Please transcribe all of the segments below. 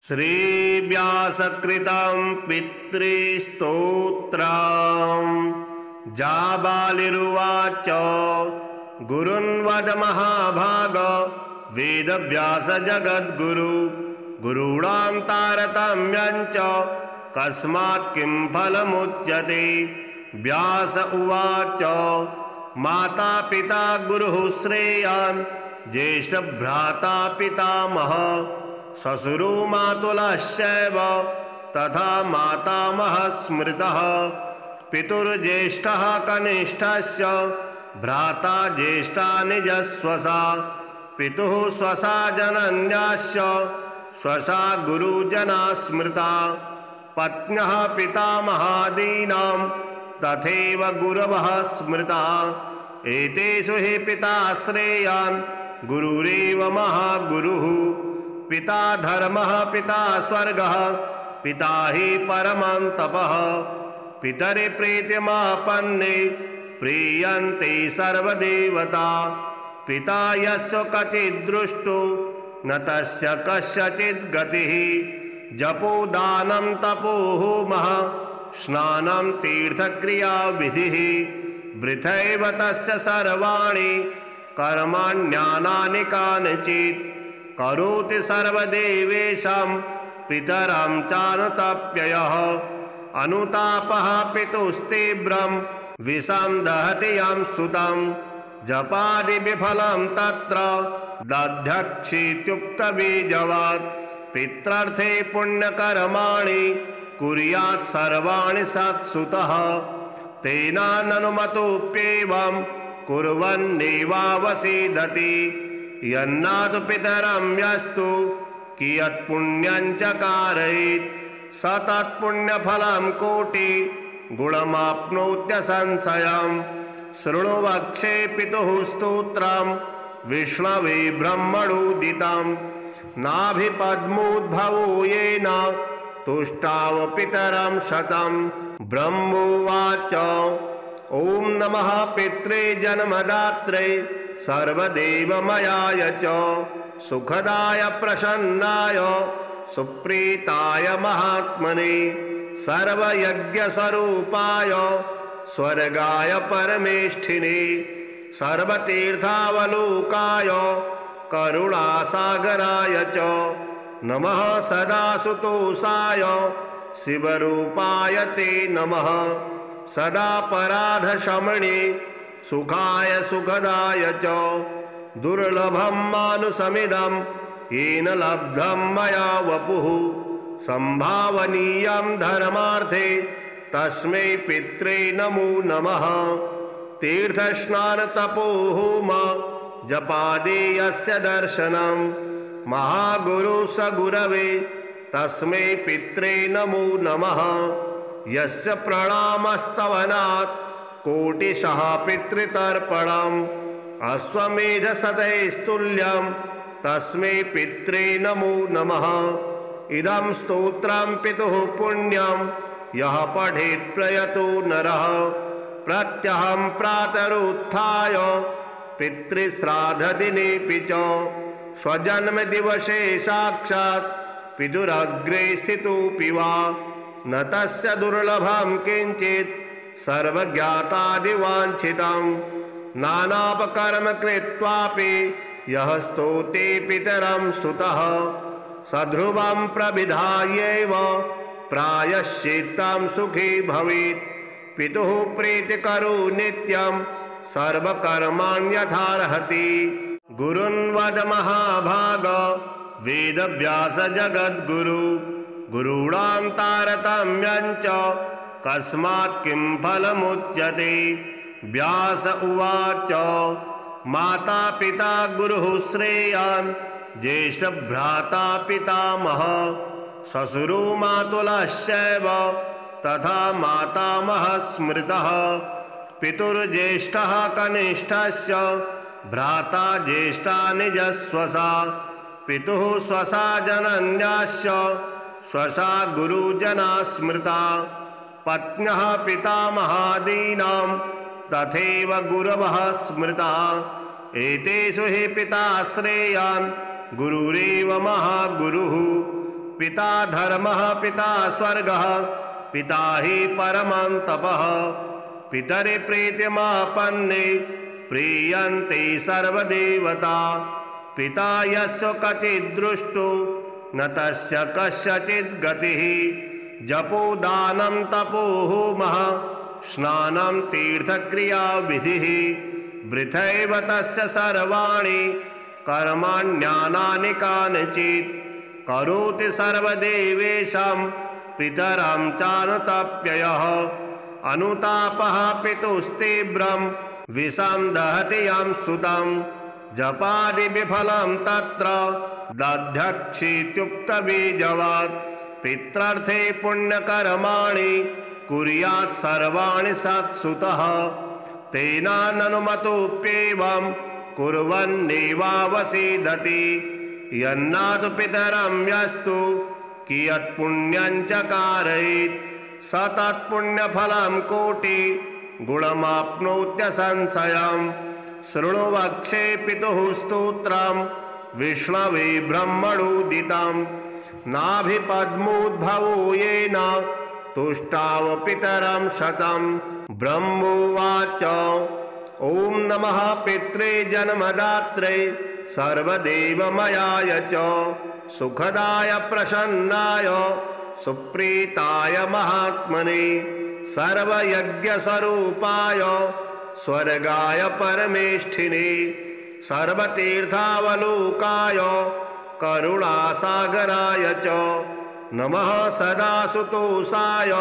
श्रीव्यासकृतं पितृस्तोत्रम् जाबालिरुवाच गुरुन्वद महाभाग वेदव्यास जगद्गुरु गुरूणां तारतम्यं च कस्मात् किं फलमुच्यते। व्यास उवाच माता पिता गुरुः श्रेयान् ज्येष्ठभ्राता पितामहः श्वशुरो मातुलश्चैव तथा मातामहः स्मृतः। पितुर्ज्येष्ठः कनिष्ठस्य भ्राता ज्येष्ठा निजस्वसा पितुः स्वसा जनन्याश्च स्वसा गुरुजना स्मृता। पत्न्यः पितामहादीनां तथैव गुरवः स्मृता। एतेषु हि पिता श्रेयान् गुरुरेव महागुरुः। पिता धर्मः पिता स्वर्गः पिता हि परमं तपः। पितरि प्रीतिमापन्ने प्रीयन्ते सर्वदेवता। पिता यस्य क्वचिद्दृष्टो न तस्य कस्यचित् गतिः। जपो दानं तपो होमः स्नानं तीर्थक्रिया विधिः। वृथैव तस्य सर्वाणि कर्माण्यानानि कानिचित्। करोति सर्वदेवेषां पितरं चानुतप्ययः। अनुतापः पितुस्तीव्रं विषं दहति यं सुतं। जपादि विफलं तत्र दध्यक्षित्युक्तबीजवात्। पित्रार्थे पुण्यकर्माणि कुर्यात् सर्वाणि सत्सुतः। तेनाननुमतोऽप्येवं कुर्वन्नेवावसीदति। यन्नातु पितरं यस्तु कियत्पुण्यं च कारयेत् स तत्पुण्यफलं कोटि गुणमाप्नोत्यसंशयम्। शृणु वक्षे पितुः स्तोत्रं विष्णवे ब्रह्मणोदितं। नाभिपद्मोद्भवो येन तुष्टाव पितरं शतं। ब्रह्मोवाच ॐ नमः पित्रे जन्मदात्रे सर्वदेवमयाय च सुखदाय प्रसन्नाय सुप्रीताय महात्मने सर्वयज्ञस्वरूपाय स्वर्गाय परमेष्ठिने सर्वतीर्थावलोकाय करुणासागराय च नमः सदासुतोषाय शिवरूपाय ते नमः। सदापराधशमने सुखाय सुखदाय च दुर्लभं मानुषमिदं येन लब्धं मया वपुः। संभावनीयं धर्मार्थे तस्मै पित्रे नमो नमः। तीर्थस्नानतपोहोम जपादेयस्य दर्शनं महागुरु स गुरवे तस्मै पित्रे नमो नमः। यस्य प्रणामस्तवनात् कोटिशः पितृतर्पणम् अश्वमेधशतैस्तुल्यं तस्मै पित्रे नमो नमः। इदं स्तोत्रं पितुः पुण्यं यः पठेत् प्रयतो नरः। प्रत्यहं प्रातरुत्थाय पितृश्राद्धदिनेऽपि च स्वजन्मदिवसे साक्षात् पितुरग्रे स्थितोऽपि वा न तस्य दुर्लभं किञ्चित् सर्वज्ञातादिवाञ्छितं। नानापकर्म कृत्वापि यः स्तौते पितरं सुतः सध्रुवं प्रविधायैव प्रायश्चित्तं सुखी भवेत्। पितुः प्रीतिकरो नित्यं सर्वकर्माण्यथार्हति। गुरुन्वद महाभाग वेदव्यास जगद्गुरु गुरूणां तारतम्यं च कस्मात् किं फलमुच्यते। व्यास उवाच माता पिता गुरुः श्रेयान् ज्येष्ठभ्राता पितामहः श्वशुरो मातुलश्चैव तथा मातामहः स्मृतः। पितुर्ज्येष्ठः कनिष्ठस्य भ्राता ज्येष्ठा निजस्वसा पितुः स्वसा जनन्याश्च स्वसा गुरुजना स्मृता। पत्न्यः पितामहादीनां तथैव गुरवः स्मृता। एतेषु हि पिता श्रेयान् गुरुरेव महागुरुः। पिता धर्मः पिता स्वर्गः पिता हि परमं तपः पितरि प्रीतिमापन्ने प्रीयन्ते सर्वदेवता पिता यस्य कचिद्दृष्टो न तस्य कस्यचित् गतिः जपो दानं तपो होमः स्नानं तीर्थक्रिया विधिः वृथैव तस्य सर्वाणि कर्माण्यानानि कानिचित् करोति सर्वदेवेषां पितरं चानुतप्ययः अनुतापः पितुस्तीव्रं विषं दहति यं सुतं जपादि विफलं तत्र दध्यक्षित्युक्तबीजवात् पित्रार्थे पुण्यकर्माणि कुर्यात् सर्वाणि सत्सुतः तेनाननुमतोऽप्येवं कुर्वन्नेवावसीदति यन्नातु पितरं यस्तु कियत् पुण्यं च कारयेत् स तत्पुण्यफलं कोटि गुणमाप्नोत्यसंशयम् शृणु वक्षे पितुः स्तोत्रं विष्णवे ब्रह्मणोदितं नाभिपद्मोद्भवो येन तुष्टाव पितरं शतं ब्रह्मोवाच ॐ नमः पित्रे जन्मदात्रे सर्वदेवमयाय च सुखदाय प्रसन्नाय सुप्रीताय महात्मने सर्वयज्ञस्वरूपाय स्वर्गाय परमेष्ठिने सर्वतीर्थावलोकाय करुणासागराय च नमः सदासुतोषाय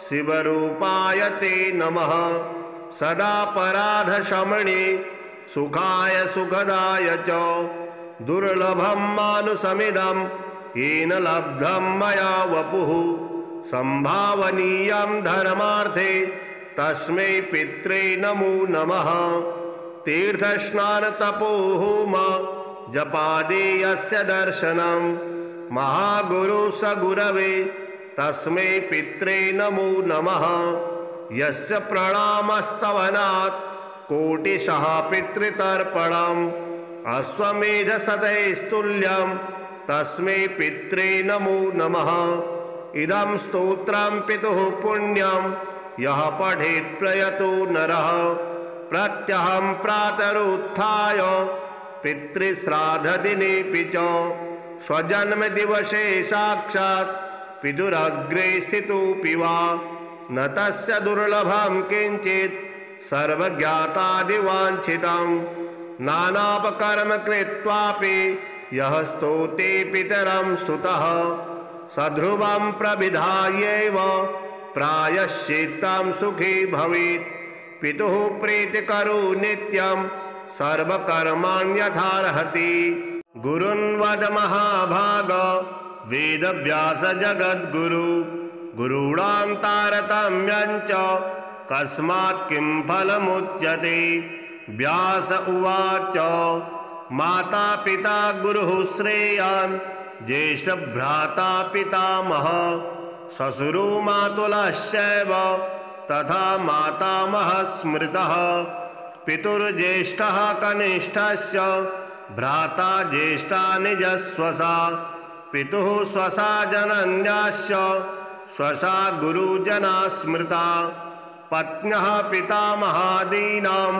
शिवरूपाय ते नमः सदापराधशमने सुखाय सुखदाय च दुर्लभं मानुषमिदं येन लब्धं मया वपुः संभावनीयं धर्मार्थे तस्मै पित्रे नमो नमः तीर्थस्नानतपोहोम जपादेयस्य दर्शनं महागुरु स गुरवे तस्मै पित्रे नमो नमः यस्य प्रणामस्तवनात् कोटिशः पितृतर्पणम् अश्वमेधशतैस्तुल्यं तस्मै पित्रे नमो नमः इदं स्तोत्रं पितुः पुण्यं यः पठेत् प्रयतो नरः प्रत्यहं प्रातरुत्थाय पितृश्राद्धदिनेऽपि च स्वजन्मदिवसे साक्षात् पितुरग्रे स्थितोऽपि वा न तस्य दुर्लभं किञ्चित् सर्वज्ञातादिवाञ्छितं नानापकर्म कृत्वापि यः स्तौते पितरं सुतः सध्रुवं प्रविधायैव प्रायश्चित्तं सुखी भवेत् पितुः प्रीतिकरो नित्यं सर्वकर्माण्यथार्हति गुरुन् वद महाभाग वेदव्यास जगद्गुरु गुरूणां तारतम्यं च कस्मात् किं फलमुच्यते व्यास उवाच माता पिता गुरुः श्रेयान् ज्येष्ठभ्राता पितामहः ससुरो मातुलश्चैव तथा मातामहः स्मृतः पितुर्ज्येष्ठः कनिष्ठस्य भ्राता ज्येष्ठा निजस्वसा पितुः स्वसा जनन्याश्च स्वसा गुरुजना स्मृता पत्न्यः पितामहादीनां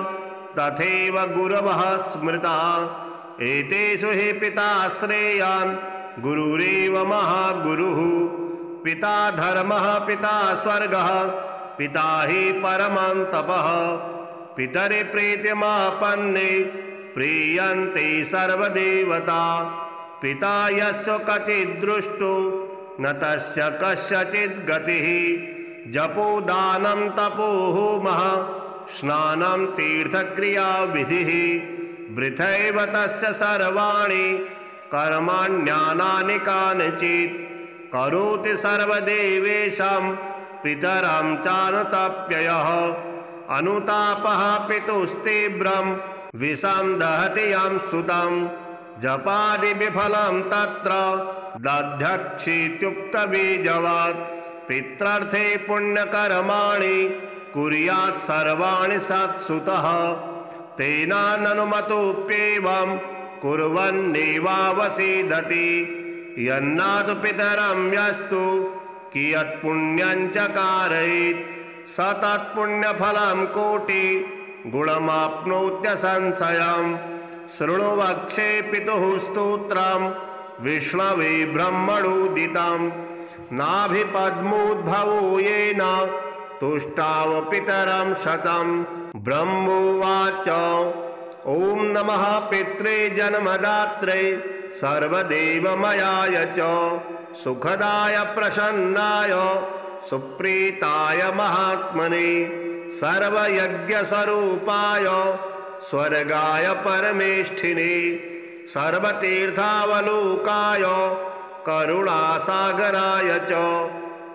तथैव गुरवः स्मृता एतेषु हि पिता श्रेयान् गुरुरेव महागुरुः पिता धर्मः पिता स्वर्गः पिता हि परमं तपः पितरि प्रीतिमापन्ने प्रीयन्ते सर्वदेवता पिता यस्य कचिद्दृष्टो न तस्य कस्यचित् गतिः जपो दानं तपो होमः स्नानं तीर्थक्रिया विधिः वृथैव तस्य सर्वाणि कर्माण्यानानि कानिचित् करोति सर्वदेवेषां पितरं चानुतप्ययः अनुतापः पितुस्तीव्रं विषं दहति यं सुतं जपादि विफलं तत्र दध्यक्षित्युक्तबीजवात् पित्रार्थे पुण्यकर्माणि कुर्यात् सर्वाणि सत्सुतः तेनाननुमतोऽप्येवं कुर्वन्नेवावसीदति यन्नातु पितरं यस्तु कियत्पुण्यं च कारयेत् स तत्पुण्यफलं कोटि गुणमाप्नोत्यसंशयम्। शृणु वक्षे पितुः स्तोत्रं विष्णवे ब्रह्मणोदितं नाभिपद्मोद्भवो येन तुष्टाव पितरं शतं। ब्रह्मोवाच ॐ नमः पित्रे जन्मदात्रे सर्वदेवमयाय च सुखदाय प्रसन्नाय सुप्रीताय महात्मने सर्वयज्ञस्वरूपाय स्वर्गाय परमेष्ठिने सर्वतीर्थावलोकाय करुणासागराय च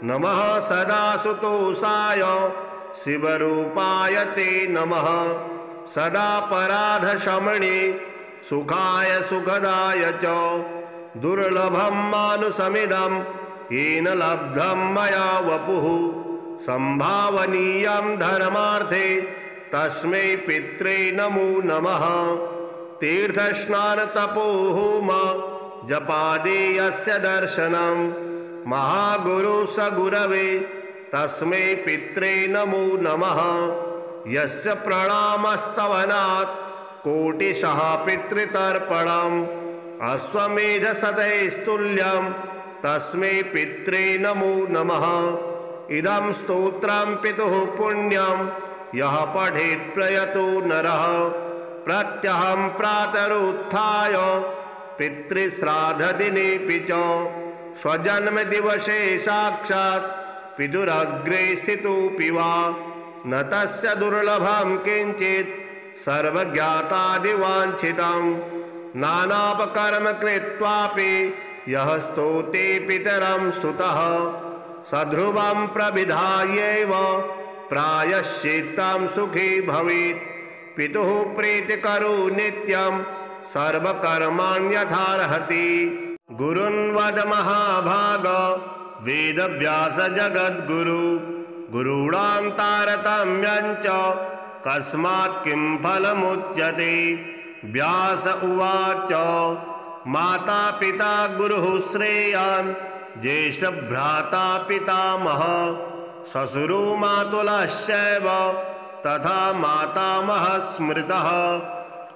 नमः सदासुतोषाय शिवरूपाय ते नमः सदा पराधशमणे सुखाय सुखदाय च दुर्लभं मानुषमिदं येन लब्धं मया वपुः संभावनीयं धर्मार्थे तस्मै पित्रे नमो नमः। तीर्थस्नानतपोहोम जपादेयस्य दर्शनं महागुरु स गुरवे तस्मै पित्रे नमो नमः। यस्य प्रणामस्तवनात् कोटिशः पितृतर्पणम् अश्वमेधशतैस्तुल्यं तस्मै पित्रे नमो नमः। इदं स्तोत्रं पितुः पुण्यं यः पठेत् प्रयतो नरः प्रत्यहं प्रातरुत्थाय पितृश्राद्धदिनेऽपि च स्वजन्मदिवसे साक्षात् पितुरग्रे स्थितोऽपि वा न तस्य दुर्लभं किञ्चित् सर्वज्ञातादिवाञ्छितं नानापकर्म कृत्वापि यः स्तोते पितरं सुतः सध्रुवं प्रविधायैव प्रायश्चित्तं सुखी भवेत्। पितुः प्रीतिकरो नित्यं सर्वकर्माण्यथार्हति। गुरुन् वद महाभाग वेदव्यास जगद्गुरु गुरूणां तारतम्यं च कस्मात् किं फलमुच्यते। व्यास उवाच माता पिता गुरुः श्रेयान् ज्येष्ठभ्राता पितामहः श्वशुरो मातुलश्चैव तथा मातामहः स्मृतः।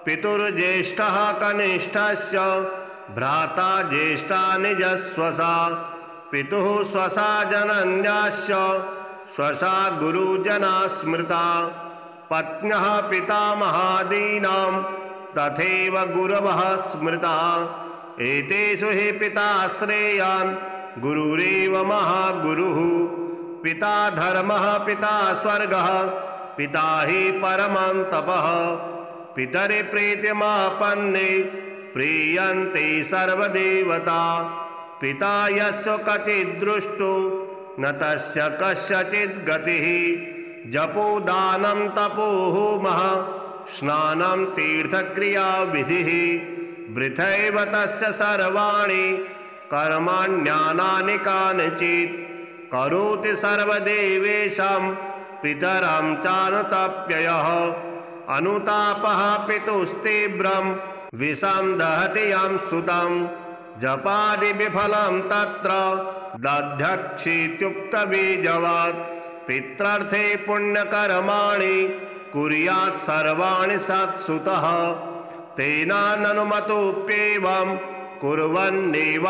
पितुर्ज्येष्ठः कनिष्ठस्य भ्राता ज्येष्ठा निजस्वसा पितुः स्वसा जनन्याश्च स्वसा गुरुजना स्मृता। पत्न्यः पितामहादीनां तथैव गुरवः स्मृता। एतेषु हि पिता श्रेयान् गुरुरेव महागुरुः। पिता धर्मः पिता स्वर्गः पिता हि परमं तपः। पितरि प्रीतिमापन्ने प्रीयन्ते सर्वदेवता। पिता यस्य क्वचिद्दृष्टो न तस्य कस्यचित् गतिः। जपो दानं तपो होमः स्नानं तीर्थक्रिया विधिः। वृथैव तस्य सर्वाणि कर्माण्यानानि कानिचित्। करोति सर्वदेवेषां पितरं चानुतप्ययः। अनुतापः पितुस्तीव्रं विषं दहति यं सुतं। जपादिविफलं तत्र दध्यक्षीत्युक्तबीजवात्। पित्रार्थे पुण्यकर्माणि कुर्यात् सर्वाणि सत्सुतः। तेनाननुमतोऽप्येवं कुर्वन्नेवावसीदति।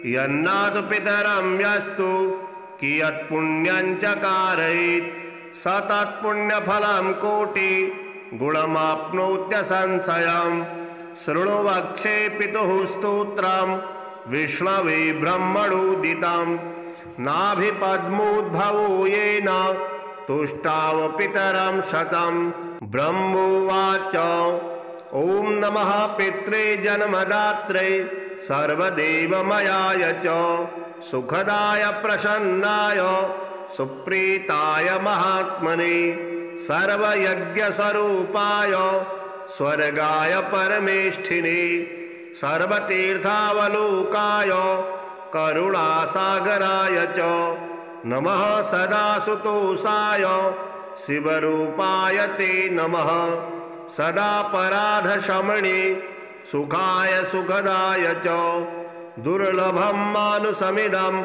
यन्नातु पितरं यस्तु कियत्पुण्यं च कारयेत् स तत्पुण्यफलं कोटि गुणमाप्नोत्यसंशयम्। शृणु वक्षे पितुः स्तोत्रं विष्णवे ब्रह्मणोदितं नाभिपद्मोद्भवो येन तुष्टाव पितरं शतं। ब्रह्मोवाच ॐ नमः पित्रे जन्मदात्रे सर्वदेवमयाय च सुखदाय प्रसन्नाय सुप्रीताय महात्मने सर्वयज्ञस्वरूपाय स्वर्गाय परमेष्ठिने सर्वतीर्थावलोकाय करुणासागराय च नमः सदासुतोषाय शिवरूपाय ते नमः सदा पराधशमणे सुखाय सुखदाय च दुर्लभं मानुषमिदं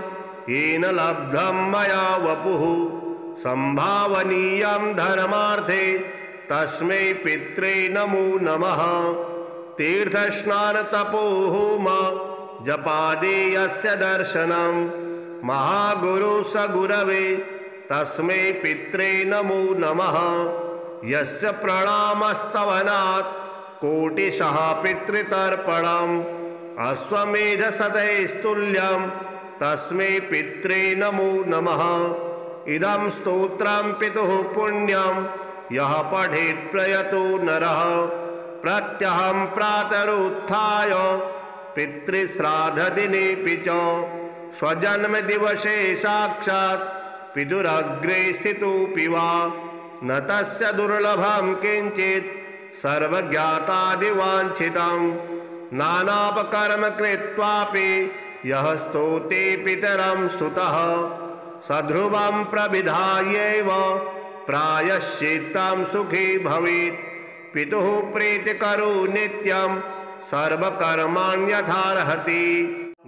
येन लब्धं मया वपुः संभावनीयं धर्मार्थे तस्मै पित्रे नमो नमः। तीर्थस्नानतपोहोम जपादेयस्य दर्शनं महागुरु स गुरवे तस्मै पित्रे नमो नमः। यस्य प्रणामस्तवनात् कोटिशः पितृतर्पणम् अश्वमेधशतैस्तुल्यं तस्मै पित्रे नमो नमः। इदं स्तोत्रं पितुः पुण्यं यः पठेत् प्रयतो नरः प्रत्यहं प्रातरुत्थाय पितृश्राद्धदिनेऽपि च स्वजन्मदिवसे साक्षात् पितुरग्रे स्थितोऽपि वा न तस्य दुर्लभं किञ्चित् सर्वज्ञातादिवाञ्छितं नानापकर्म कृत्वापि यः स्तोते पितरं सुतः सध्रुवं प्रविधायैव प्रायश्चित्तं सुखी भवेत्। पितुः प्रीतिकरो नित्यं सर्वकर्माण्यथार्हति।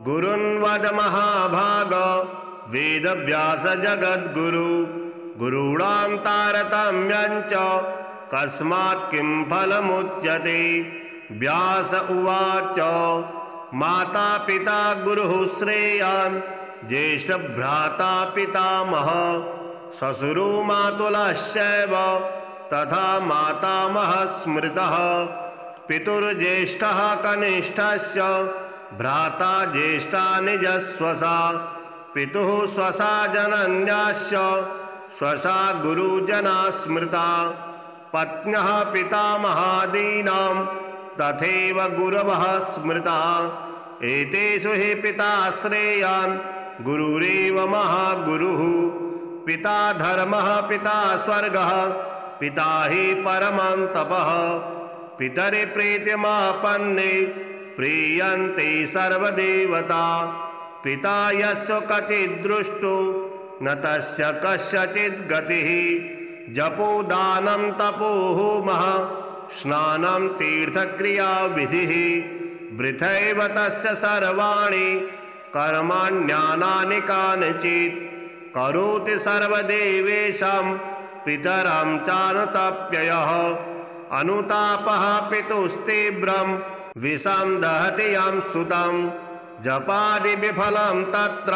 गुरुन् वद महाभाग वेदव्यास जगद्गुरु गुरूणां तारतम्यं च कस्मात् किं फलमुच्यते। व्यास उवाच माता पिता गुरुः श्रेयान् ज्येष्ठभ्राता पितामहः ससुरो मातुलश्चैव तथा मातामहः स्मृतः। पितुर्ज्येष्ठः कनिष्ठस्य भ्राता ज्येष्ठा निजस्वसा पितुः स्वसा जनन्याश्च स्वसा गुरुजना स्मृता। पत्न्यः पितामहादीनां तथैव गुरवः स्मृता। एतेषु हि पिता श्रेयान् गुरुरेव महागुरुः। पिता धर्मः पिता स्वर्गः पिता हि परमं तपः। पितरि प्रीतिमापन्ने प्रीयन्ते सर्वदेवता। पिता यस्य क्वचिद्दृष्टो न तस्य कस्यचित् गतिः। जपो दानं तपो होमः स्नानं तीर्थक्रिया विधिः। वृथैव तस्य सर्वाणि कर्माण्यानानि कानिचित्। करोति सर्वदेवेशं पितरं चानुतप्ययः। अनुतापः पितुस्तीव्रं विषं दहति यं सुतं। जपादि विफलं तत्र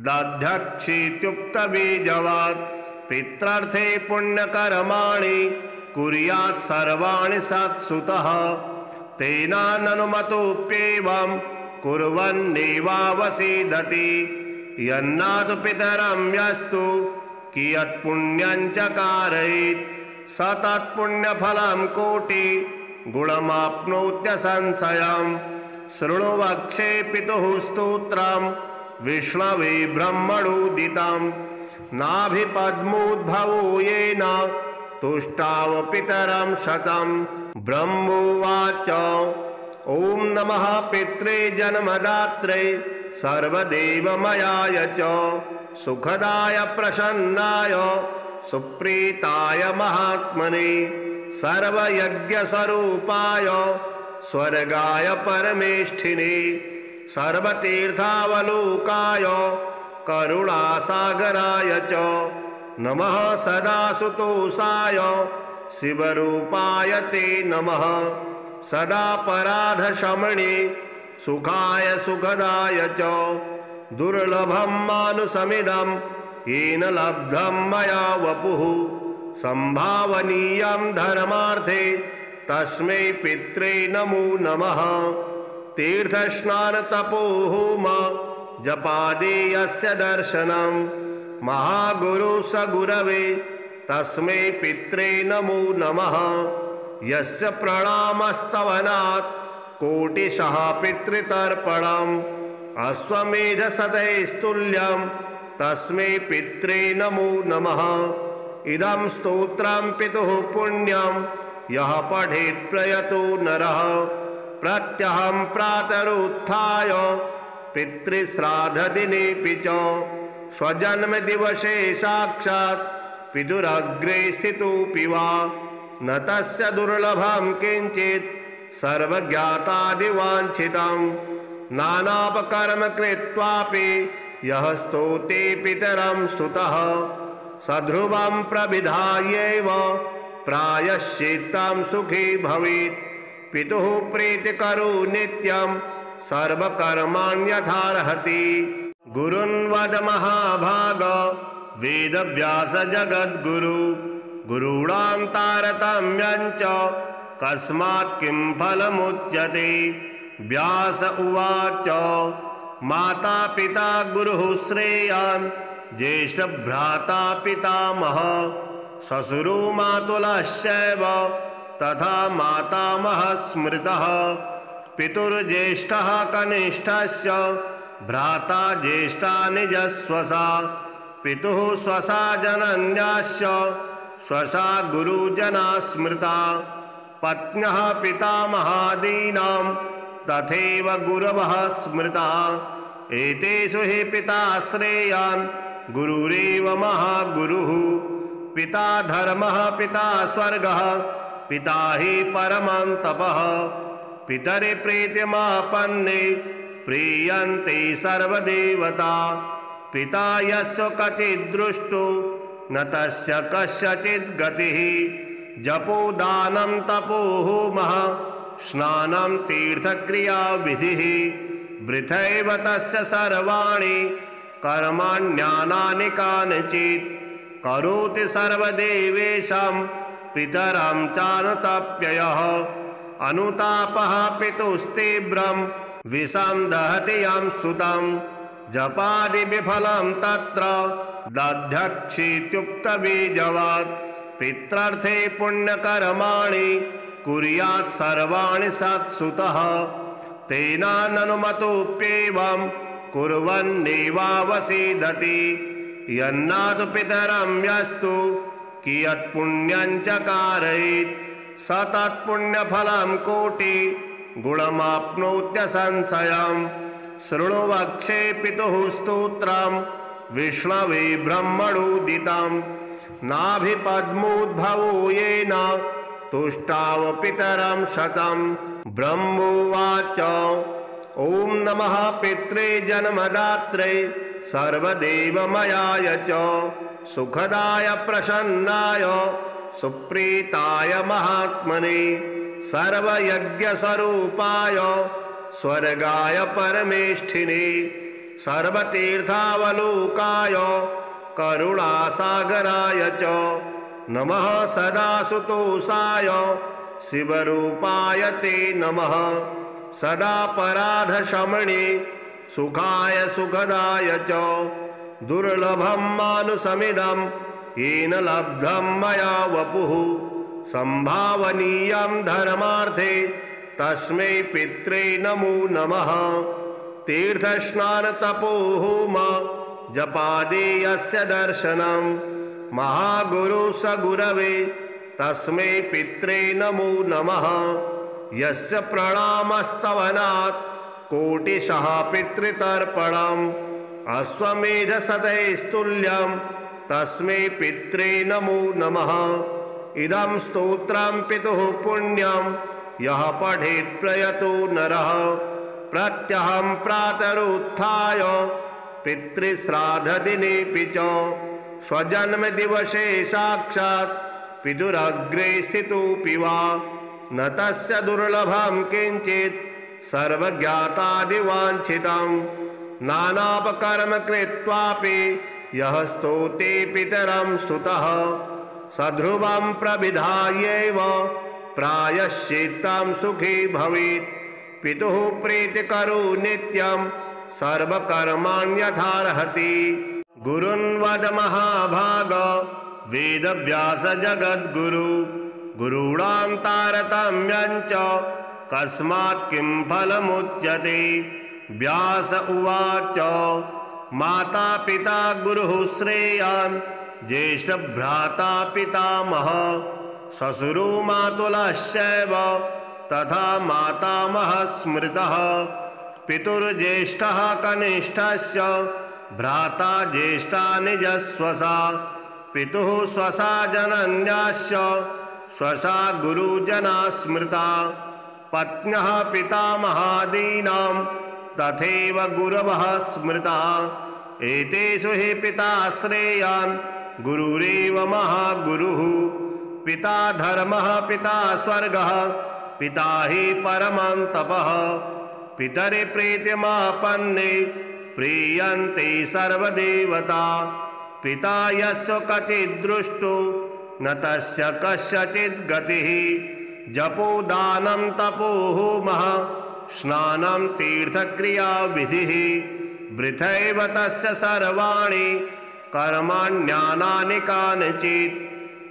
दध्यक्षीत्युक्तबीजवात्। पित्रार्थे पुण्यकर्माणि कुर्यात् सर्वाणि सत्सुतः। तेनाननुमतोऽप्येवं कुर्वन्नेवावसीदति। यन्नादु पितरं यस्तु कियत्पुण्यं च कारयेत् स तत्पुण्यफलं कोटि गुणमाप्नोत्यसंशयम्। शृणु वक्षे पितुः स्तोत्रं विष्णवे ब्रह्मणोदितं। नाभिपद्मोद्भवो येन तुष्टाव पितरं शतं। ब्रह्मोवाच ॐ नमः पित्रे जन्मदात्रे सर्वदेवमयाय च सुखदाय प्रसन्नाय सुप्रीताय महात्मने सर्वयज्ञस्वरूपाय स्वर्गाय परमेष्ठिने सर्वतीर्थावलोकाय करुणासागराय च नमः सदा सुतोषाय शिवरूपाय ते नमः सदा पराधशमणे सुखाय सुखदाय च दुर्लभं मानुषमिदं येन लब्धं मया वपुः संभावनीयं धर्मार्थे तस्मै पित्रे नमो नमः। तीर्थस्नानतपोहोम जपादेयस्य दर्शनं महागुरु स गुरवे तस्मै पित्रे नमो नमः। यस्य प्रणामस्तवनात् कोटिशः पितृतर्पणम् अश्वमेधशतैस्तुल्यं तस्मै पित्रे नमो नमः। इदं स्तोत्रं पितुः पुण्यं यः पठेत् प्रयतो नरः प्रत्यहं प्रातरुत्थाय पितृश्राद्धदिनेऽपि च स्वजन्मदिवसे साक्षात् पितुरग्रे स्थितोऽपि वा न तस्य दुर्लभं किञ्चित् सर्वज्ञातादिवाञ्छितं नानापकर्म कृत्वापि यः स्तौति पितरं सुतः सध्रुवं प्रविधायैव प्रायश्चित्तं सुखी भवेत्। पितुः प्रीतिकरो नित्यं सर्वकर्माण्यथार्हति। गुरुन्वद महाभाग वेदव्यास जगद्गुरु गुरूणां तारतम्यं च कस्मात् किं फलमुच्यते। व्यास उवाच माता पिता गुरुः श्रेयान् ज्येष्ठभ्राता पितामहः श्वशुरो मातुलश्चैव तथा मातामहः स्मृतः। पितुर्ज्येष्ठः कनिष्ठस्य भ्राता ज्येष्ठा निजस्वसा। पितुः स्वसा जनन्याश्च स्वसा गुरुजना स्मृता। पत्न्यः पितामहादीनां तथैव गुरवः स्मृता। एतेषु हि पिता श्रेयान् गुरुरेव महागुरुः। पिता धर्मः पिता स्वर्गः पिता हि परमं तपः। पितरि प्रीतिमापन्ने प्रीयन्ते सर्वदेवता। पिता यस्य क्वचिद्दृष्टो न तस्य कस्यचित् गतिः। जपो दानं तपो होमः स्नानं तीर्थक्रिया विधिः। वृथैव तस्य सर्वाणि कर्माण्यानानि कानिचित्। करोति सर्वदेवेषां पितरं चानुतप्ययः। अनुतापः पितुस्तीव्रं विषं दहति यं सुतं। जपादि विफलं तत्र दध्यक्षीत्युक्तबीजवात्। पित्रार्थे पुण्यकर्माणि कुर्यात् सर्वाणि सत्सुतः। तेनाननुमतोऽप्येवं कुर्वन्नेवावसीदति। यन्नादु पितरं यस्तु कियत्पुण्यं च कारयेत् स तत्पुण्यफलं कोटि गुणमाप्नोत्यसंशयम्। शृणु वक्षे पितुः स्तोत्रं विष्णवे ब्रह्मणोदितं। नाभिपद्मोद्भवो येन तुष्टाव पितरं शतं। ब्रह्मोवाच ॐ नमः पित्रे जन्मदात्रे सर्वदेवमयाय च सुखदाय प्रसन्नाय सुप्रीताय महात्मने सर्वयज्ञस्वरूपाय स्वर्गाय परमेष्ठिने सर्वतीर्थावलोकाय करुणासागराय च नमः सदा सुतोषाय शिवरूपाय ते नमः सदा पराधशमणे सुखाय सुखदाय च दुर्लभं मानुषमिदं येन लब्धं मया वपुः संभावनीयं धर्मार्थे तस्मै पित्रे नमो नमः। तीर्थस्नानतपोहोम जपादेयस्य दर्शनं महागुरु स गुरवे तस्मै पित्रे नमो नमः। यस्य प्रणामस्तवनात् कोटिशः पितृतर्पणम् अश्वमेधशतैस्तुल्यं तस्मै पित्रे नमो नमः। इदं स्तोत्रं पितुः पुण्यं यः पठेत् प्रयतो नरः प्रत्यहं प्रातरुत्थाय पितृश्राद्धदिनेऽपि च स्वजन्मदिवसे साक्षात् पितुरग्रे स्थितोऽपि वा न तस्य दुर्लभं किञ्चित् सर्वज्ञातादिवाञ्छितं। नानापकर्म कृत्वापि यः स्तौति पितरं सुतः सध्रुवं प्रविधायैव प्रायश्चित्तं सुखी भवेत्। पितुः प्रीतिकरो नित्यं सर्वकर्माण्यथार्हति। गुरुन्वद महाभाग वेदव्यास जगद्गुरु गुरूणां तारतम्यं च कस्मात् किं फलमुच्यते। व्यास उवाच माता पिता गुरुः श्रेयान् ज्येष्ठभ्राता पितामहः श्वशुरो मातुलश्चैव तथा मातामहः स्मृतः। पितुर्ज्येष्ठः कनिष्ठस्य भ्राता ज्येष्ठा निजस्वसा। पितुः स्वसा जनन्याश्च स्वसा गुरुजना स्मृता। पत्न्यः पितामहादीनां तथैव गुरवः स्मृताः एतेषु हि पिता श्रेयान् गुरुरेव महागुरुः पिता धर्मः पिता स्वर्गः पिता हि परमं तपः पितरि प्रीतिमापन्ने प्रीयन्ते सर्वदेवता पिता यस्य कचिद्दृष्टो न तस्य कस्यचित् गतिः जपो दानं तपो होमः स्नानं तीर्थक्रिया विधिः वृथैव तस्य सर्वाणि कर्माण्यानानि कानिचित्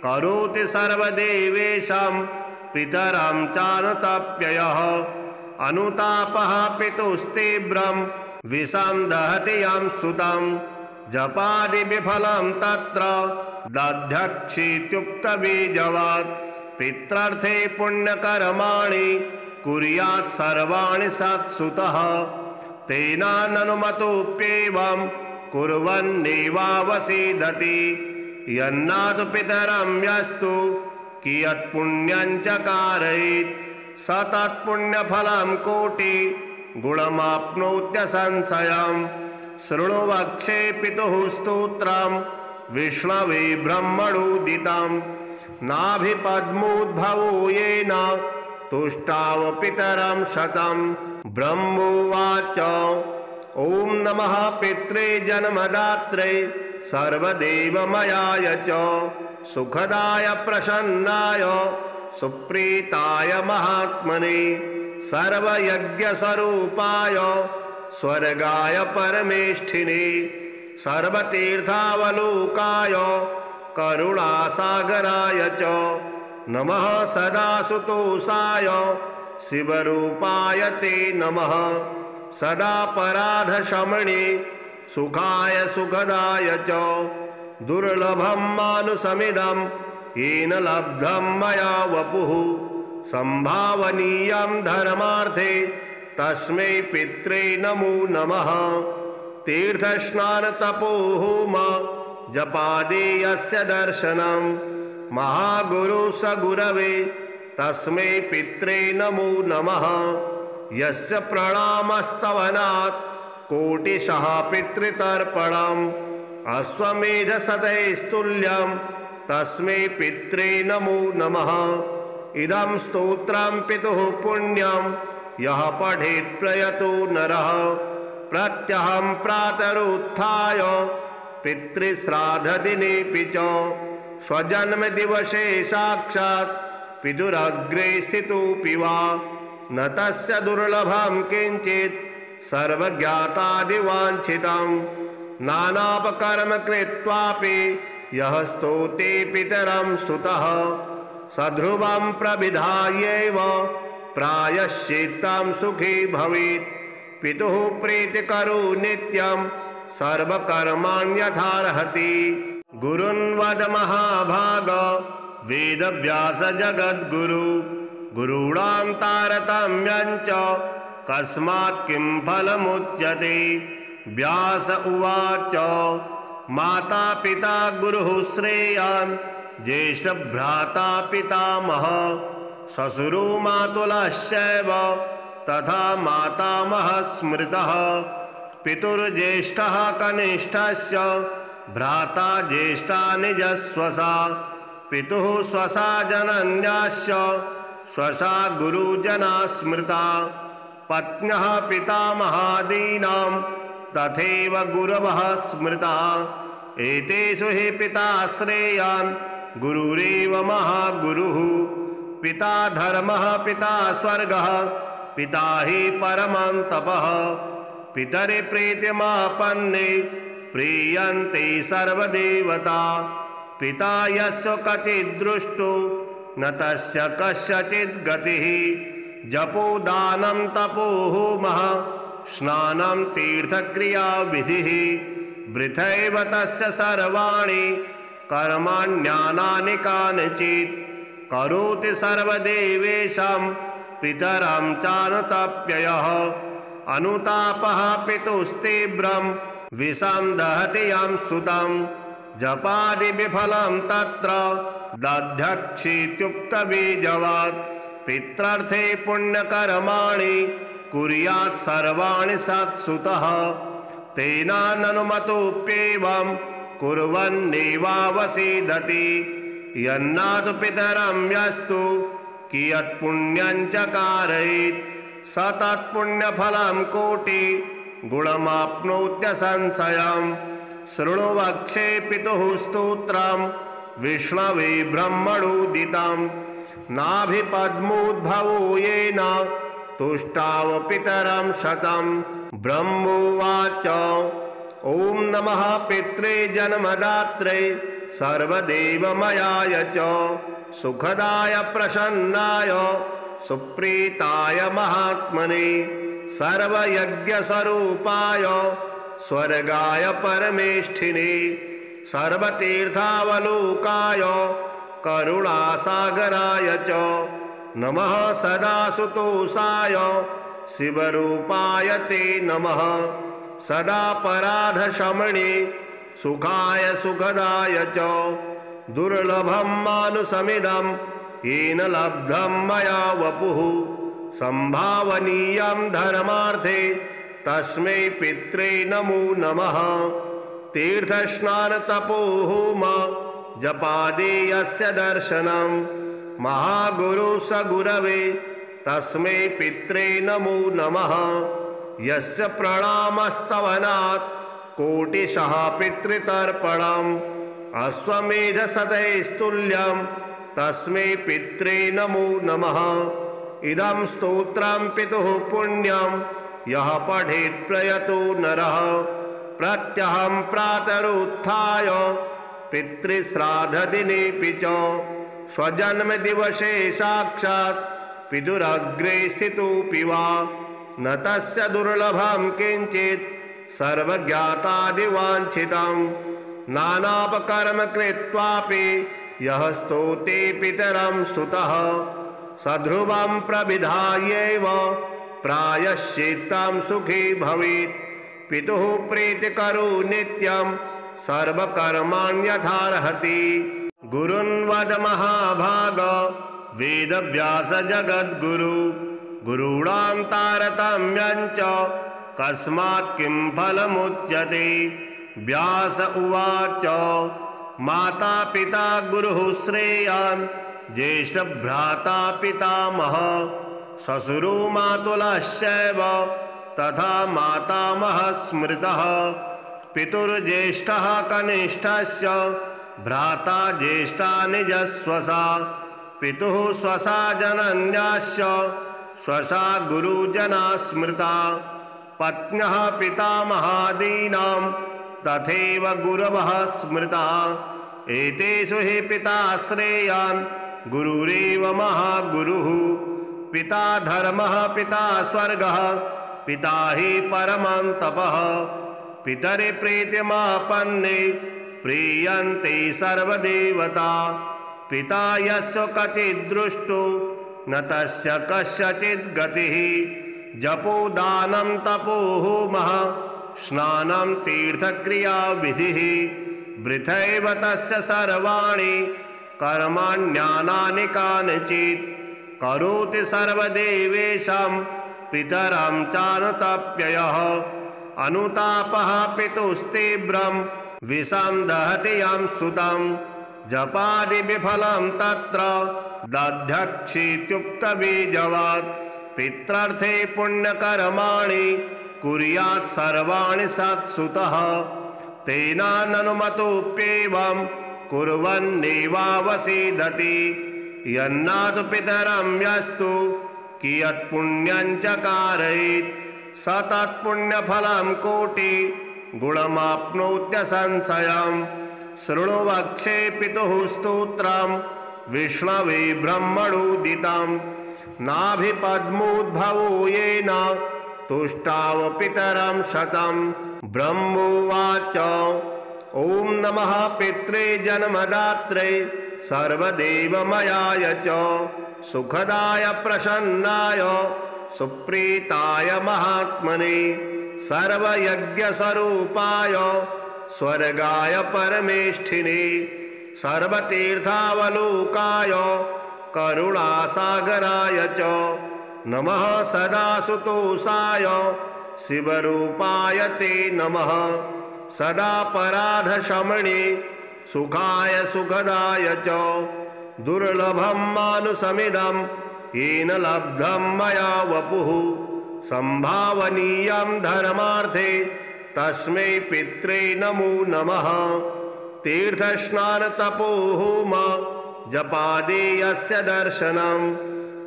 करोति सर्वदेवेषां पितरं चानुतप्ययः अनुतापः पितुस्तीव्रं विषं दहति यं सुतं जपादि विफलं तत्र दध्यक्षीत्युक्तबीजवात् पित्रर्थे पुण्यकर्माणि कुर्यात् सर्वाणि सत्सुतः तेनाननुमतोऽप्येवं कुर्वन्नेवावसीदति यन्नादु पितरं यस्तु कियत् पुण्यं च कारयेत् स तत्पुण्यफलं कोटि गुणमाप्नोत्यसंशयम् शृणु वक्षे पितुः स्तोत्रं विष्णवे ब्रह्मणोदितं नाभिपद्मोद्भवो येन तुष्टाव पितरं शतं ब्रह्मोवाच ॐ नमः पित्रे जन्मदात्रे सर्वदेवमयाय च सुखदाय प्रसन्नाय सुप्रीताय महात्मने सर्वयज्ञस्वरूपाय स्वर्गाय परमेष्ठिने सर्वतीर्थावलोकाय करुणासागराय च नमः सदा सुतोषाय शिवरूपाय ते नमः सदा पराधशमणे सुखाय सुखदाय च दुर्लभं मानुषमिदं येन लब्धं मया वपुः संभावनीयं धर्मार्थे तस्मै पित्रे नमो नमः तीर्थस्नानतपोहोम जपादेयस्य दर्शनं महागुरु स गुरवे तस्मै पित्रे नमो नमः यस्य प्रणामस्तवनात् कोटिशः पितृतर्पणम् अश्वमेधशतैस्तुल्यं तस्मै पित्रे नमो नमः इदं स्तोत्रं पितुः पुण्यं यः पठेत् प्रयतो नरः प्रत्यहं प्रातरुत्थाय पितृश्राद्धदिनेऽपि च स्वजन्मदिवसे साक्षात् पितुरग्रे स्थितोऽपि वा न तस्य दुर्लभं किञ्चित् सर्वज्ञातादिवाञ्छितं नानापकर्म कृत्वापि यः स्तौते पितरं सुतः सध्रुवं प्रविधायैव प्रायश्चित्तं सुखी भवेत् पितुः प्रीतिकरो नित्यं सर्वकर्माण्यथार्हति गुरुन्वद महाभाग वेदव्यास जगद्गुरु गुरूणां तारतम्यं च कस्मात् किं फलमुच्यते व्यास उवाच माता पिता गुरुः श्रेयान् ज्येष्ठभ्राता पितामहः ससुरो मातुलश्चैव तथा मातामहः स्मृतः पितुर्ज्येष्ठः कनिष्ठस्य भ्राता ज्येष्ठा निजस्वसा पितुः स्वसा जनन्याश्च स्वसा गुरुजना स्मृता पत्न्यः पितामहादीनां तथैव गुरवः स्मृता एतेषु हि पिता श्रेयान् गुरुरेव महागुरुः पिता धर्मः पिता स्वर्गः पिता हि परमं तपः पितरि प्रीतिमापन्ने प्रीयन्ते सर्वदेवता पिता यस्य कचिद्दृष्टो न तस्य कस्यचित् गतिः जपो दानं तपो होमः स्नानं तीर्थक्रिया विधिः वृथैव तस्य सर्वाणि कर्माण्यानानि कानिचित् करोति सर्वदेवेषां पितरं चानुतप्ययः अनुतापः पितुस्तीव्रं विषं दहति यं सुतं जपादि विफलं तत्र दध्यक्षीत्युक्तबीजवात् पित्रार्थे पुण्यकर्माणि कुर्यात् सर्वाणि सत्सुतः तेनाननुमतोऽप्येवं कुर्वन्नेवावसीदति यन्नातु पितरं यस्तु कियत्पुण्यं च कारयेत् स तत्पुण्यफलं कोटि गुणमाप्नोत्यसंशयम् शृणु वक्षे पितुः स्तोत्रं विष्णवे ब्रह्मणोदितं नाभिपद्मोद्भवो येन तुष्टाव पितरं शतं ब्रह्मोवाच ॐ नमः पित्रे जन्मदात्रे सर्वदेवमयाय च सुखदाय प्रसन्नाय सुप्रीताय महात्मने सर्वयज्ञस्वरूपाय स्वर्गाय परमेष्ठिने सर्वतीर्थावलोकाय करुणासागराय च नमः सदासुतोषाय शिवरूपाय ते नमः सदापराधशमने सुखाय सुखदाय च दुर्लभं मानुषमिदं येन लब्धं मया वपुः संभावनीयं धर्मार्थे तस्मै पित्रे नमो नमः तीर्थस्नानतपोहोम जपादेयस्य दर्शनं महागुरु स गुरवे तस्मै पित्रे नमो नमः यस्य प्रणामस्तवनात् कोटिशः पितृतर्पणम् अश्वमेधशतैस्तुल्यं तस्मै पित्रे नमो नमः इदं स्तोत्रं पितुः पुण्यं यः पठेत् प्रयतो नरः प्रत्यहं प्रातरुत्थाय पितृश्राद्धदिनेऽपि च स्वजन्मदिवसे साक्षात् पितुरग्रे स्थितोऽपि वा न तस्य दुर्लभं किञ्चित् सर्वज्ञातादिवाञ्छितं नानापकर्म कृत्वापि यः स्तोते पितरं सुतः सध्रुवं प्रविधायैव प्रायश्चित्तं सुखी भवेत् पितुः प्रीतिकरो नित्यं सर्वकर्माण्यथार्हति गुरुन्वद महाभाग वेदव्यास जगद्गुरु गुरूणां तारतम्यं च कस्मात् किं फलमुच्यते व्यास उवाच माता पिता गुरुः श्रेयान् ज्येष्ठभ्राता पितामहः ससुरो मातुलश्चैव तथा मातामहः स्मृतः पितुर्ज्येष्ठः कनिष्ठस्य भ्राता ज्येष्ठा निजस्वसा पितुः स्वसा जनन्याश्च स्वसा गुरुजना स्मृता पत्न्यः पितामहादीनां तथैव गुरवः स्मृता एतेषु हि पिता श्रेयान् गुरुरेव महागुरुः पिता धर्मः पिता स्वर्गः पिता हि परमं तपः पितरि प्रीतिमापन्ने प्रीयन्ते सर्वदेवता पिता यस्य कचिद्दृष्टो न तस्य कस्यचित् गतिः जपो दानं तपो होमः स्नानं तीर्थक्रिया विधिः वृथैव तस्य सर्वाणि कर्माण्यानानि कानिचित् करोति सर्वदेवेशं पितरं चानुतप्ययः अनुतापः पितुस्तीव्रं विषं दहति यं सुतं जपादि विफलं तत्र दध्यक्षीत्युक्तबीजवात् पित्रार्थे पुण्यकर्माणि कुर्यात् सर्वाणि सत्सुतः तेनाननुमतोऽप्येवं कुर्वन्नेवावसीदति यन्नातु पितरं यस्तु कियत्पुण्यं च कारयेत् स तत्पुण्यफलं कोटि गुणमाप्नोत्यसंशयम् शृणु वक्षे पितुः स्तोत्रं विष्णवे ब्रह्मणोदितं नाभिपद्मोद्भवो येन तुष्टाव पितरं शतं ब्रह्मोवाच ॐ नमः पित्रे जन्मदात्रे सर्वदेवमयाय च सुखदाय प्रसन्नाय सुप्रीताय महात्मने सर्वयज्ञस्वरूपाय स्वर्गाय परमेष्ठिने सर्वतीर्थावलोकाय करुणासागराय च नमः सदासुतोषाय शिवरूपाय ते नमः सदापराधशमने सुखाय सुखदाय च दुर्लभं मानुषमिदं येन लब्धं मया वपुः संभावनीयं धर्मार्थे तस्मै पित्रे नमो नमः तीर्थस्नानतपोहोम जपादे यस्य दर्शनं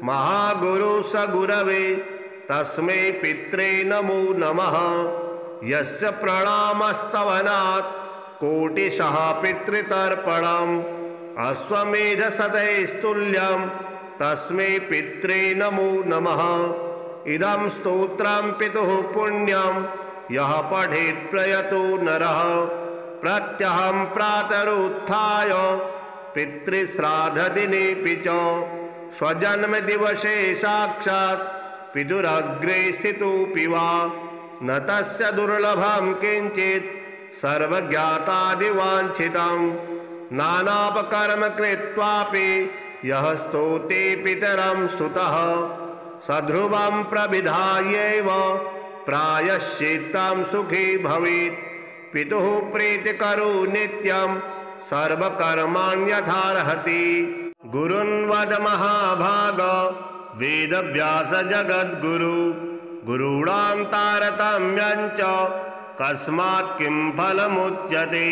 महागुरु स गुरवे तस्मै पित्रे नमो नमः यस्य प्रणामस्तवनात् कोटिशः पितृतर्पणम् अश्वमेधशतैस्तुल्यं तस्मै पित्रे नमो नमः इदं स्तोत्रं पितुः पुण्यं यः पठेत् प्रयतो नरः प्रत्यहं प्रातरुत्थाय पितृश्राद्धदिनेऽपि च स्वजन्मदिवसे साक्षात् पितुरग्रे स्थितोऽपि वा न तस्य दुर्लभं किञ्चित् सर्वज्ञातादिवाञ्छितं नानापकर्म कृत्वापि यः स्तोते पितरं सुतः सध्रुवं प्रविधायैव प्रायश्चित्तं सुखी भवेत् पितुः प्रीतिकरो नित्यं सर्वकर्माण्यथार्हति गुरुन्वद महाभाग वेदव्यास जगद्गुरु गुरूणां तारतम्यं च कस्मात् किं फलमुच्यते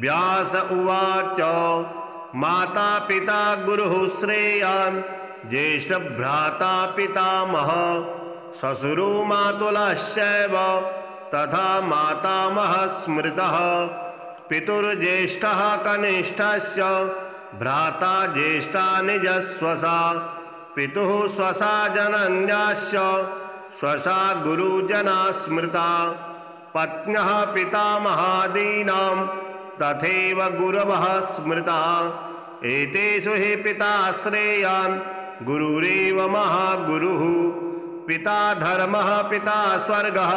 व्यास उवाच माता पिता गुरुः श्रेयान् ज्येष्ठभ्राता पितामह ससुरो मातुलश्चैव तथा मातामहः स्मृतः पितुर्ज्येष्ठः कनिष्ठस्य भ्राता ज्येष्ठा निजस्वसा पितुः स्वसा जनन्याश्च स्वसा गुरुजना स्मृता पत्न्यः पितामहादीनां तथैव गुरवः स्मृता एतेषु हि पिता श्रेयान् गुरुरेव महागुरुः पिता धर्मः पिता स्वर्गः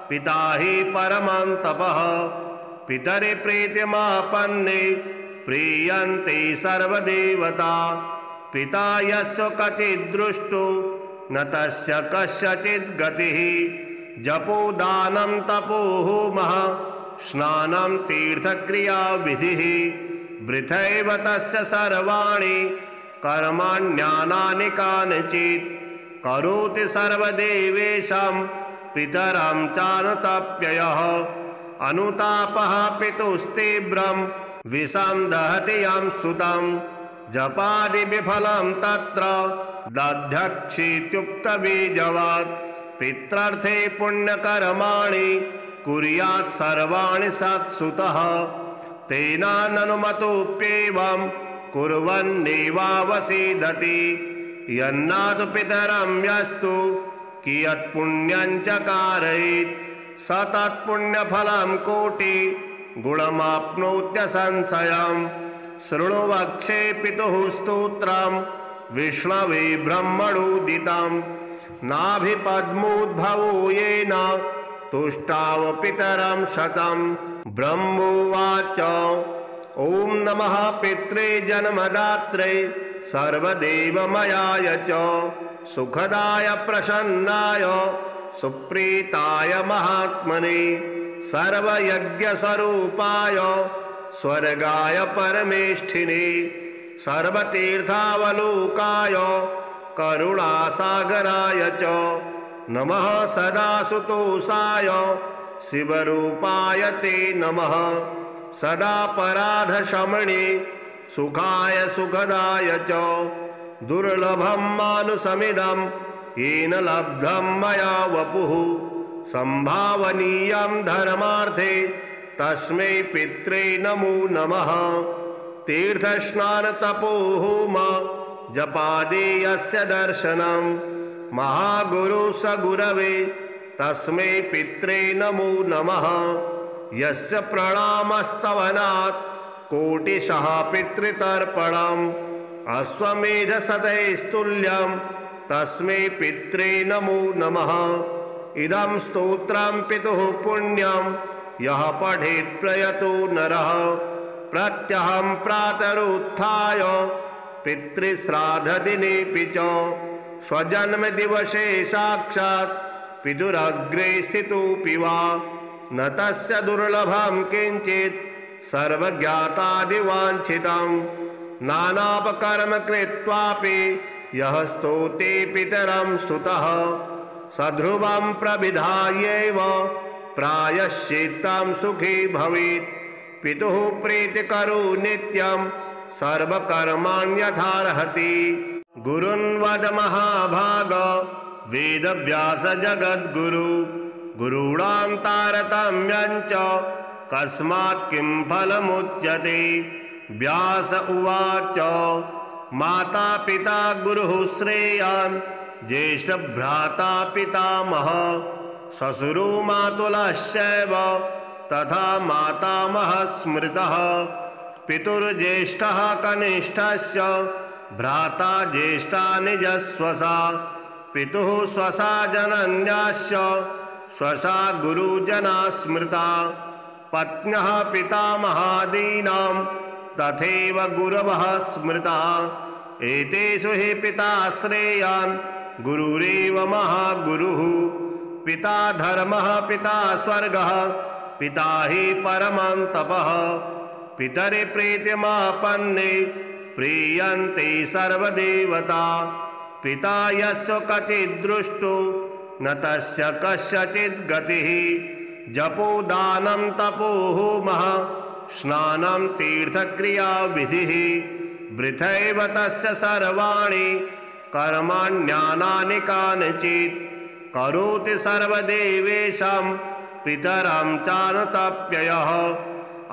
पिता हि परमं तपः पितरि प्रीतिमापन्ने प्रीयन्ते सर्वदेवता पिता यस्य कचिद्दृष्टो न तस्य कस्यचित् गतिः जपो दानं तपो होमः स्नानं तीर्थक्रिया विधिः वृथैव तस्य सर्वाणि कर्माण्यानानि कानिचित् करोति सर्वदेवेशं पितरं चानुतप्ययः अनुतापः पितुस्तीव्रं विषं दहति यं सुतं जपादि विफलं तत्र दध्यक्षीत्युक्तबीजवात् पित्रार्थे पुण्यकर्माणि कुर्यात् सर्वाणि सत्सुतः तेनाननुमतोऽप्येवं कुर्वन्नेवावसीदति यन्नातु पितरं यस्तु कियत्पुण्यं च कारयेत् स तत्पुण्यफलं कोटि गुणमाप्नोत्यसंशयं शृणु वक्षे पितुः स्तोत्रं विष्णवे ब्रह्मणोदितं नाभिपद्मोद्भवो येन तुष्टाव पितरं शतं ब्रह्मोवाच ॐ नमः पित्रे जन्मदात्रे सर्वदेवमयाय च सुखदाय प्रसन्नाय सुप्रीताय महात्मने सर्वयज्ञस्वरूपाय स्वर्गाय परमेष्ठिने सर्वतीर्थावलोकाय करुणासागराय च नमः सदासुतोषाय शिवरूपाय ते नमः सदापराधशमने सुखाय सुखदाय च दुर्लभं मानुषमिदं येन लब्धं मया वपुः संभावनीयं धर्मार्थे तस्मै पित्रे नमो नमः तीर्थस्नानतपोहोम जपादे यस्य दर्शनं महागुरु स गुरवे तस्मै पित्रे नमो नमः यस्य प्रणामस्तवनात् कोटिशः पितृतर्पणम् अश्वमेधशतैस्तुल्यं तस्मै पित्रे नमो नमः इदं स्तोत्रं पितुः पुण्यं यः पठेत् प्रयतो नरः प्रत्यहं प्रातरुत्थाय पितृश्राद्धदिनेऽपि च स्वजन्मदिवसे साक्षात् पितुरग्रे स्थितोऽपि वा न तस्य दुर्लभं किञ्चित् सर्वज्ञातादिवाञ्छितं नानापकर्म कृत्वापि यः स्तौते पितरं सुतः सध्रुवं प्रविधायैव प्रायश्चित्तं सुखी भवेत्। पितुः प्रीतिकरो नित्यं सर्वकर्माण्यथार्हति। गुरुन्वद महाभाग वेदव्यास जगद्गुरु गुरूणां तारतम्यं च कस्मात् किं फलमुच्यते। व्यास उवाच माता पिता गुरुः श्रेयान् ज्येष्ठभ्राता पितामहः श्वशुरो मातुलश्चैव तथा मातामहः स्मृतः। पितुर्ज्येष्ठः कनिष्ठस्य भ्राता ज्येष्ठा निजस्वसा पितुः स्वसा जनन्याश्च स्वसा गुरुजना स्मृता। पत्न्यः पितामहादीनां तथैव गुरवः स्मृता। एतेषु हि पिता श्रेयान् गुरुरेव महागुरुः। पिता धर्मः पिता स्वर्गः पिता हि परमं तपः। पितरि प्रीतिमापन्ने प्रीयन्ते सर्वदेवता। पिता यस्य कचिद्दृष्टो न तस्य कस्यचित् गतिः। जपो दानं तपो होमः स्नानं तीर्थक्रिया विधिः। वृथैव तस्य सर्वाणि कर्माण्यानानि कानिचित्। करोति सर्वदेवेषां पितरं चानुतप्ययः।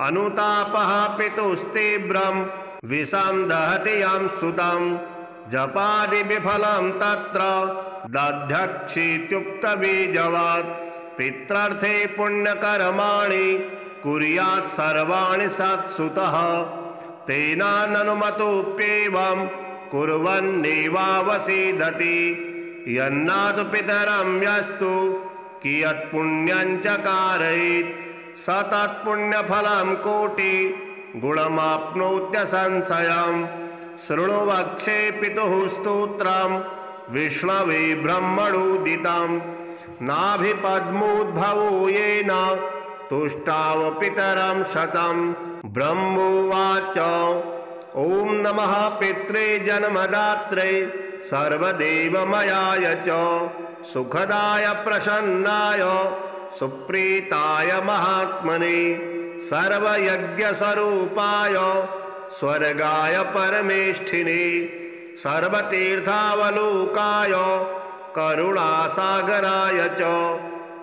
अनुतापः पितुस्तीव्रं विषं दहति यं सुतं। जपादि विफलं तत्र दध्यक्षित्युक्तबीजवात्। पित्रार्थे पुण्यकर्माणि कुर्यात् सर्वाणि सत्सुतः। तेनाननुमतोऽप्येवं कुर्वन्नेवावसीदति। यन्नातु पितरं यस्तु कियत्पुण्यं च कारयेत् स तत्पुण्यफलं कोटि गुणमाप्नोत्यसंशयम्। शृणु वक्षे पितुः स्तोत्रं विष्णवे ब्रह्मणोदितं। नाभिपद्मोद्भवो येन तुष्टाव पितरं शतं। ब्रह्मोवाच ॐ नमः पित्रे जन्मदात्रे सर्वदेवमयाय च सुखदाय प्रसन्नाय सुप्रीताय महात्मने सर्वयज्ञस्वरूपाय स्वर्गाय परमेष्ठिने सर्वतीर्थावलोकाय करुणासागराय च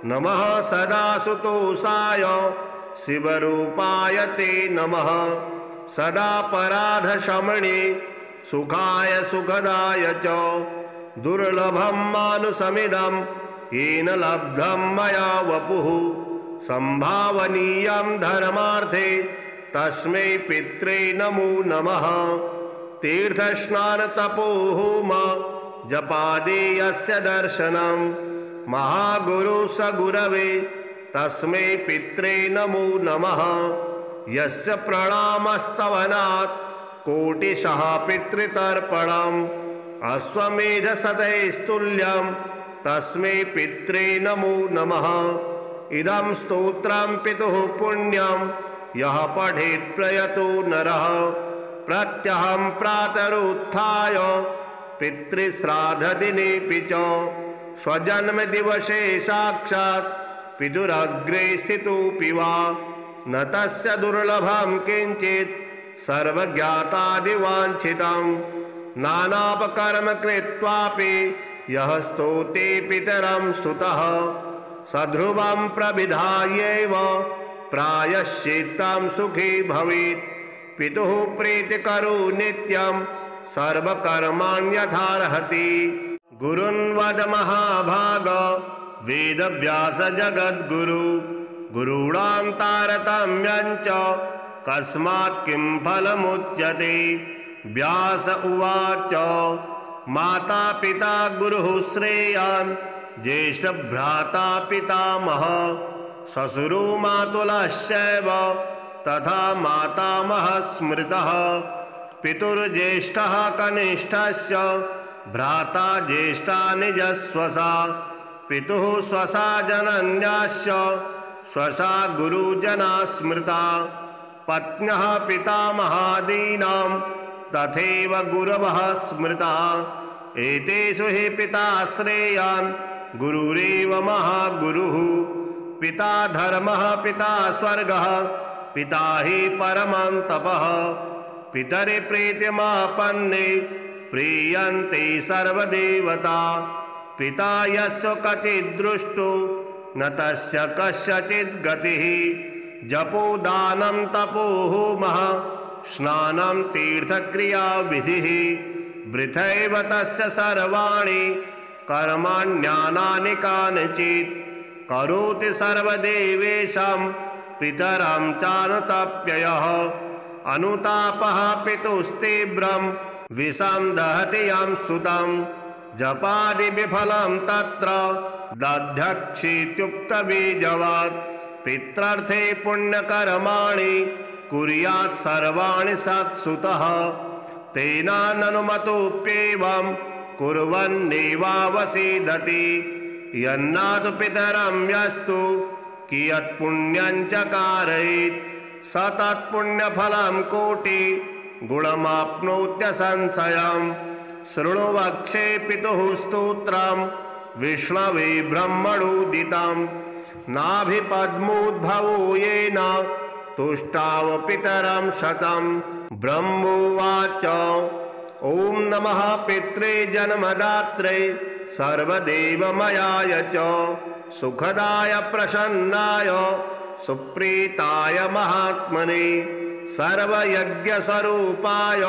नमः सदा सुतोषाय शिवरूपाय ते नमः सदा पराधशमणे सुखाय सुखदाय च दुर्लभं मानुषमिदं येन लब्धं मया वपुः संभावनीयं धर्मार्थे तस्मै पित्रे नमो नमः। तीर्थस्नानतपोहोम जपादि यस्य दर्शनं महागुरु स गुरवे तस्मै पित्रे नमो नमः। यस्य प्रणामस्तवनात् कोटिशः पितृतर्पणम् अश्वमेधशतैस्तुल्यं तस्मै पित्रे नमो नमः। इदं स्तोत्रं पितुः पुण्यं यः पठेत् प्रयतो नरः प्रत्यहं प्रातरुत्थाय पितृश्राद्धदिनेऽपि च स्वजन्मदिवसे साक्षात् पितुरग्रे स्थितोऽपि वा न तस्य दुर्लभं किञ्चित् सर्वज्ञातादिवाञ्छितं नानापकर्म कृत्वापि यः स्तौते पितरं सुतः सध्रुवं प्रविधायैव प्रायश्चित्तं सुखी भवेत्। पितुः प्रीतिकरो नित्यं सर्वकर्माण्यथार्हति। गुरुन्वद महाभाग वेदव्यास जगद्गुरु गुरूणां तारतम्यं च कस्मात् किं फलमुच्यते। व्यास उवाच माता पिता गुरुः श्रेयान् ज्येष्ठभ्राता पितामहः श्वशुरो मातुलश्चैव तथा मातामहः स्मृतः। पितुर्ज्येष्ठः कनिष्ठस्य भ्राता ज्येष्ठा निजस्वसा पितुः स्वसा जनन्यास्य स्वसा गुरुजना स्मृता पत्न्यः पितामहादीनां तथैव गुरवः स्मृता एतेषु हि पिता श्रेयान् गुरुरेव महागुरुः पिता धर्मः पिता स्वर्गः पिता हि परमं तपः पितरि प्रीतिमापन्ने प्रीयन्ते सर्वदेवता पिता यस्य कचिद्दृष्टो न तस्य कस्यचित् गतिः जपो दानं तपो होमः स्नानं तीर्थक्रिया विधिः वृथैव तस्य सर्वाणि कर्माण्यानानि कानिचित् करोति सर्वदेवेषां पितरं चानुतप्ययः अनुतापः पितुस्तीव्रं विषं दहति यं सुतं जपादि विफलं तत्र दध्यक्षित्युक्तबीजवत् पित्रर्थे पुण्यकर्माणि कुर्यात् सर्वाणि सत्सुतः तेनाननुमतोऽप्येवं कुर्वन्नेवावसीदति यन्नातु पितरं यस्तु कियत्पुण्यं च कारयेत् स तत्पुण्यफलं कोटि गुणमाप्नोत्यसंशयं शृणु वक्षे पितुः स्तोत्रं विष्णवे ब्रह्मणोदितं नाभिपद्मोद्भवो येन तुष्टाव पितरं शतं ब्रह्मोवाच ॐ नमः पित्रे जन्मदात्रे सर्वदेवमयाय च सुखदाय प्रसन्नाय सुप्रीताय महात्मने सर्वयज्ञस्वरूपाय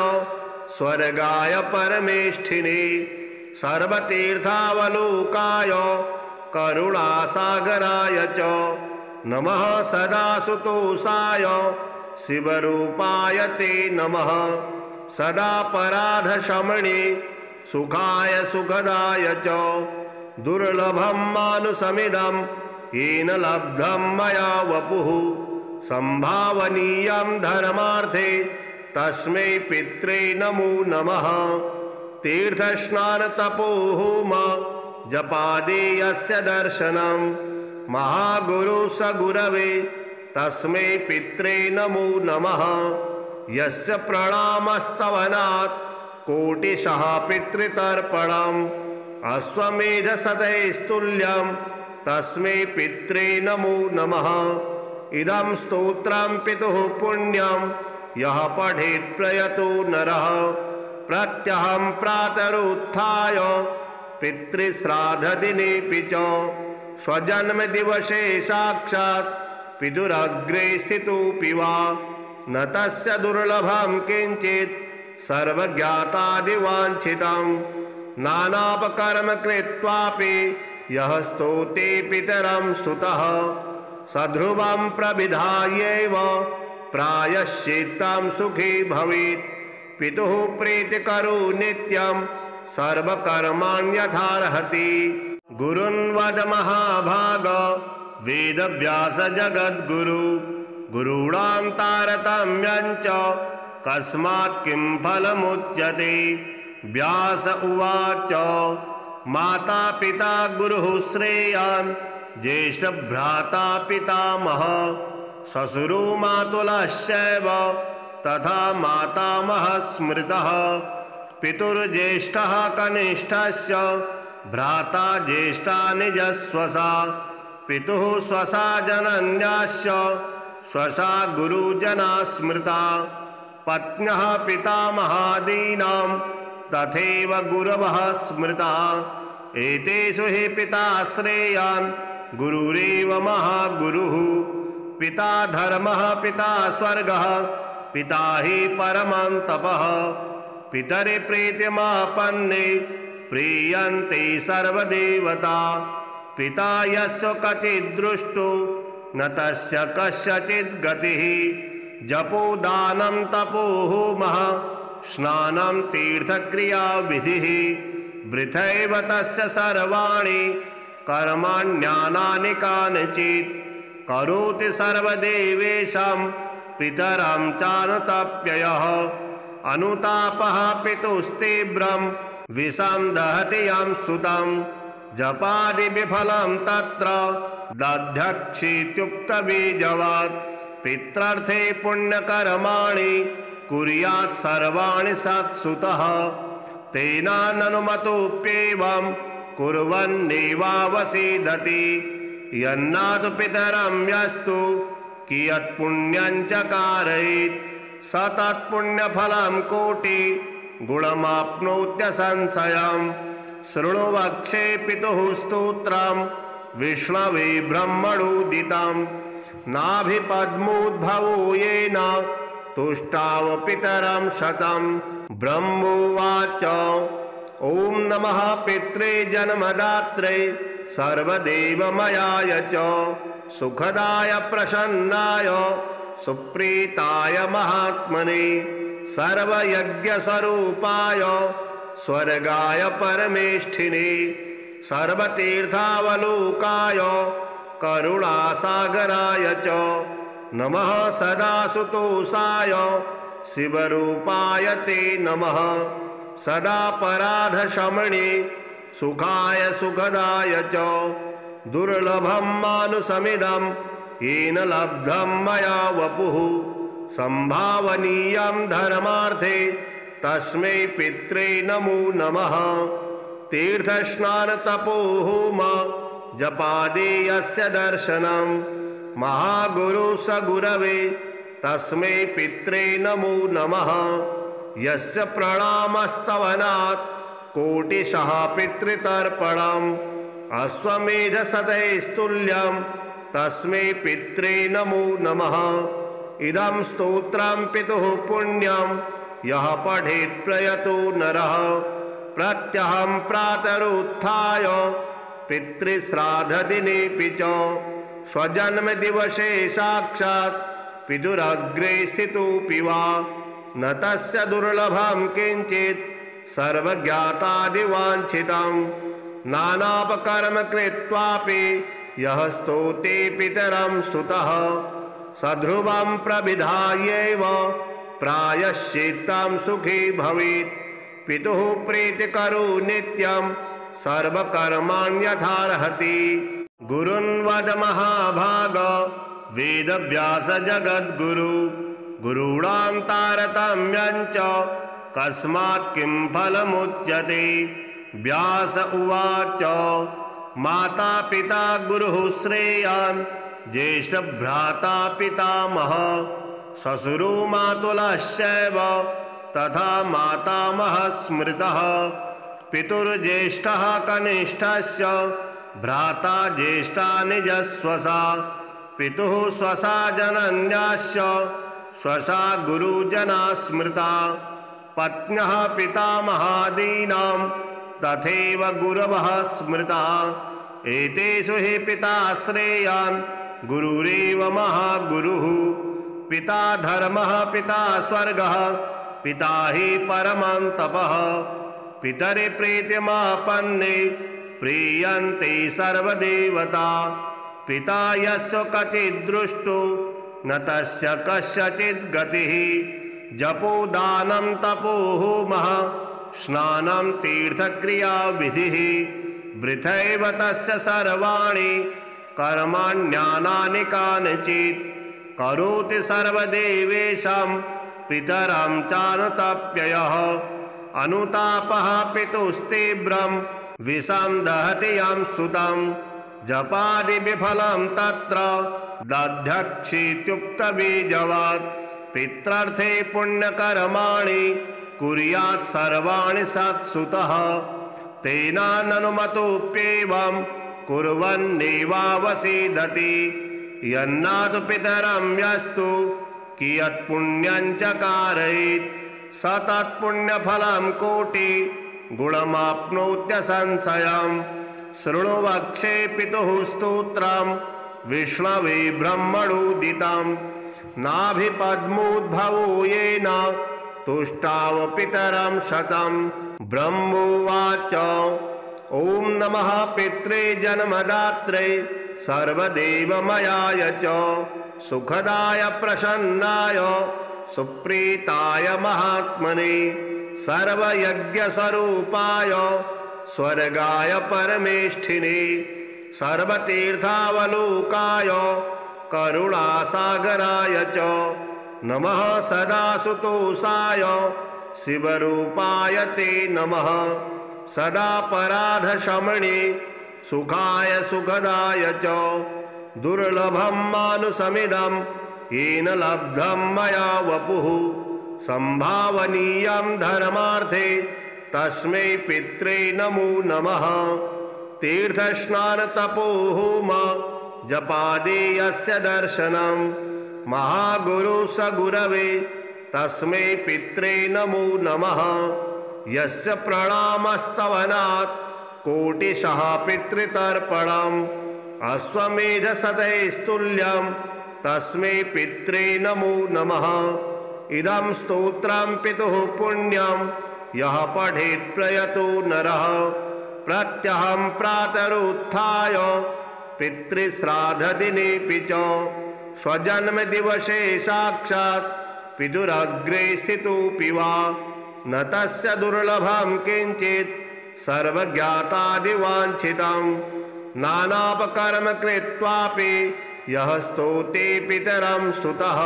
स्वर्गाय परमेष्ठिने सर्वतीर्थावलोकाय करुणासागराय च नमः सदा सुतोषाय शिवरूपाय ते नमः सदा पराधशमणे सुखाय सुखदाय च दुर्लभं मानुषमिदं येन लब्धं मया वपुः संभावनीयं धर्मार्थे तस्मै पित्रे नमो नमः तीर्थस्नानतपोहोम जपादि यस्य दर्शनं महागुरु स गुरवे तस्मै पित्रे नमो नमः यस्य प्रणामस्तवनात् कोटिशः पितृतर्पणम् अश्वमेधशतैस्तुल्यं तस्मै पित्रे नमो नमः इदं स्तोत्रं पितुः पुण्यं यः पठेत् प्रयतो नरः प्रत्यहं प्रातरुत्थाय पितृश्राद्धदिनेऽपि च स्वजन्मदिवसे साक्षात् पितुरग्रे स्थितोऽपि वा न तस्य दुर्लभं किञ्चित् सर्वज्ञातादिवाञ्छितं नानापकर्म कृत्वापि यः स्तौते पितरं सुतः सध्रुवं प्रविधायैव प्रायश्चित्तं सुखी भवेत् पितुः प्रीतिकरो नित्यं सर्वकर्माण्यथार्हति गुरुन्वद महाभाग वेदव्यास जगद्गुरु गुरूणां तारतम्यं च कस्मात् किं फलमुच्यते व्यास उवाच माता पिता गुरुः श्रेयान् ज्येष्ठभ्राता पितामहः श्वशुरो मातुलश्चैव तथा मातामहः स्मृतः पितुर्ज्येष्ठः कनिष्ठस्य भ्राता ज्येष्ठा निजस्वसा पितुः स्वसा जनन्यास्य स्वसा गुरुजना स्मृता पत्न्यः पितामहादीनां तथैव गुरवः स्मृता एतेषु हि पिता श्रेयान् गुरुरेव महागुरुः पिता धर्मः पिता स्वर्गः पिता हि परमं तपः पितरि प्रीतिमापन्ने प्रीयन्ते सर्वदेवता पिता यस्य कचिद्दृष्टो न तस्य कस्यचित् गतिः जपो दानं तपो होमः स्नानं तीर्थक्रिया विधिः वृथैव तस्य सर्वाणि कर्माण्यानानि कानिचित् करोति सर्वदेवेषां पितरं चानुतप्ययः अनुतापः पितुस्तीव्रं विषं दहति यं सुतं जपादि विफलं तत्र दध्यक्षीत्युक्तबीजवात् पित्रार्थे पुण्यकर्माणि कुर्यात् सर्वाणि सत्सुतः तेनाननुमतोऽप्येवं कुर्वन्नेवावसीदति यन्नातु पितरं यस्तु कियत्पुण्यं च कारयेत् स तत्पुण्यफलं कोटि गुणमाप्नोत्यसंशयम् शृणु वक्षे पितुः स्तोत्रं विष्णवे ब्रह्मणोदितं नाभिपद्मोद्भवो येन तुष्टाव पितरं शतं ब्रह्मोवाच ॐ नमः पित्रे जन्मदात्रे सर्वदेवमयाय च सुखदाय प्रसन्नाय सुप्रीताय महात्मने सर्वयज्ञस्वरूपाय स्वर्गाय परमेष्ठिने सर्वतीर्थावलोकाय करुणासागराय च नमः सदासुतोषाय शिवरूपाय ते नमः सदापराधशमने सुखाय सुखदाय च दुर्लभं मानुषमिदं येन लब्धं मया वपुः संभावनीयं धर्मार्थे तस्मै पित्रे नमो नमः तीर्थस्नानतपोहोम जपादेयस्य दर्शनं महागुरु स गुरवे तस्मै पित्रे नमो नमः यस्य प्रणामस्तवनात् कोटिशः पितृतर्पणम् अश्वमेधशतैस्तुल्यं तस्मै पित्रे नमो नमः इदं स्तोत्रं पितुः पुण्यं यः पठेत् प्रयतो नरः प्रत्यहं प्रातरुत्थाय पितृश्राद्धदिनेऽपि च स्वजन्मदिवसे साक्षात् पितुरग्रे स्थितोऽपि वा न तस्य दुर्लभं किञ्चित् सर्वज्ञातादिवाञ्छितं नानापकर्म कृत्वापि यः स्तोते पितरं सुतः सध्रुवं प्रविधायैव प्रायश्चित्तं सुखी भवेत् पितुः प्रीतिकरो नित्यं सर्वकर्माण्यथार्हति गुरुन्वद महाभाग वेदव्यास जगद्गुरु गुरूणां तारतम्यं च कस्मात् किं फलमुच्यते व्यास उवाच माता पिता गुरुः श्रेयान् ज्येष्ठभ्राता पितामह श्वशुरो मातुलश्चैव तथा मातामहः स्मृतः पितुर्ज्येष्ठः कनिष्ठस्य भ्राता ज्येष्ठा निजस्वसा पितुः स्वसा जनन्याश्च स्वसा गुरुजना स्मृता पत्न्यः पितामहादीनां तथैव गुरवः स्मृता एतेषु हि पिता श्रेयान् गुरुरेव महागुरुः पिता धर्मः पिता स्वर्गः पिता हि परमं तपः पितरि प्रीतिमापन्ने प्रीयन्ते सर्वदेवता पिता यस्य कचिद्दृष्टो न तस्य कस्यचित् गतिः जपो दानं तपो होमः स्नानं तीर्थक्रिया विधिः वृथैव तस्य सर्वाणि कर्माण्यानानि कानिचित् करोति सर्वदेवेशं पितरं चानुतप्ययः अनुतापः पितुस्तीव्रं विषं दहति यं सुतं जपादि विफलं तत्र दध्यक्षीत्युक्तबीजवात् पित्रार्थे पुण्यकर्माणि कुर्यात् सर्वाणि सत्सुतः तेनाननुमतोऽप्येवं कुर्वन्नेवावसीदति यन्नातु पितरं यस्तु कियत्पुण्यं च कारयेत् स तत्पुण्यफलं कोटि गुणमाप्नोत्यसंशयम् शृणु वक्षे पितुः स्तोत्रं विष्णवे ब्रह्मणोदितं नाभिपद्मोद्भवो येन तुष्टाव पितरं शतं ब्रह्मोवाच ॐ नमः पित्रे जन्मदात्रे सर्वदेवमयाय च सुखदाय प्रसन्नाय सुप्रीताय महात्मने सर्वयज्ञस्वरूपाय स्वर्गाय परमेष्ठिने सर्वतीर्थावलोकाय करुणासागराय च नमः सदासुतोषाय शिवरूपाय ते नमः सदापराधशमने सुखाय सुखदाय च दुर्लभं मानुषमिदं येन लब्धं मया वपुः संभावनीयं धर्मार्थे तस्मै पित्रे नमो नमः तीर्थस्नानतपोहोम जपादेयस्य दर्शनं महागुरु स गुरवे तस्मै पित्रे नमो नमः यस्य प्रणामस्तवनात् कोटिशः पितृतर्पणम् अश्वमेधशतैस्तुल्यं तस्मै पित्रे नमो नमः इदं स्तोत्रं पितुः पुण्यं यः पठेत् प्रयतो नरः प्रत्यहं प्रातरुत्थाय पितृश्राद्धदिनेऽपि च स्वजन्मदिवसे साक्षात् पितुरग्रे स्थितोऽपि वा न तस्य दुर्लभं किञ्चित् सर्वज्ञातादिवाञ्छितं नानापकर्म कृत्वापि यः स्तोते पितरं सुतः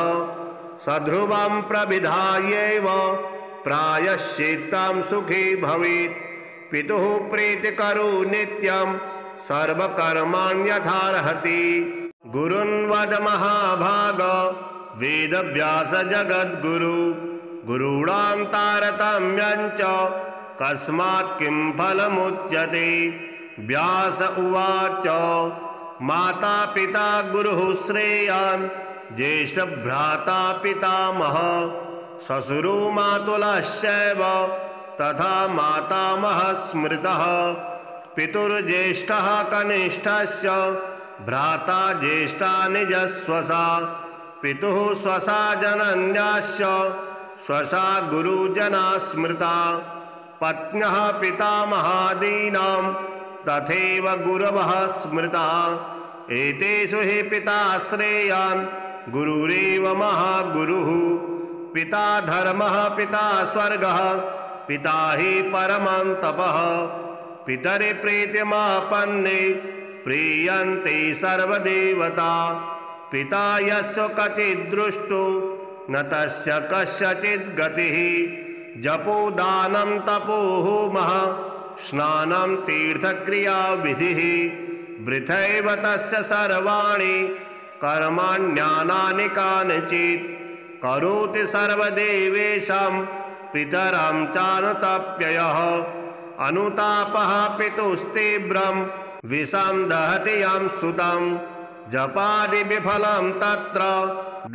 सध्रुवं प्रविधायैव प्रायश्चित्तं सुखी भवेत् पितुः प्रीतिकरो नित्यं सर्वकर्माण्यथार्हति गुरुन् वद महाभाग वेदव्यास जगद्गुरु गुरूणां तारतम्यं च कस्मात् किं फलमुच्यते व्यास उवाच माता पिता गुरुः श्रेयान् ज्येष्ठभ्राता पितामहः श्वशुरो मातुलश्चैव तथा मातामहः स्मृतः पितुर्ज्येष्ठः कनिष्ठस्य भ्राता ज्येष्ठा निजस्वसा पितुः स्वसा जनन्याश्च स्वसा गुरुजना स्मृता पत्न्यः पितामहादीनां तथैव गुरवः स्मृता एतेषु हि पिता श्रेयान् गुरुरेव महागुरुः पिता धर्मः पिता स्वर्गः पिता हि परमं तपः पितरि प्रीतिमापन्ने प्रीयन्ते सर्वदेवता पिता यस्य कचिद्दृष्टो न तस्य कस्यचित् गतिः जपो दानं तपो होमः स्नानं तीर्थक्रिया विधिः वृथैव तस्य सर्वाणि कर्माण्यानानि कानिचित् करोति सर्वदेवेशं पितरं चानुतप्ययः अनुतापः पितुस्तीव्रं विषं दहति यं सुतं जपादि विफलं तत्र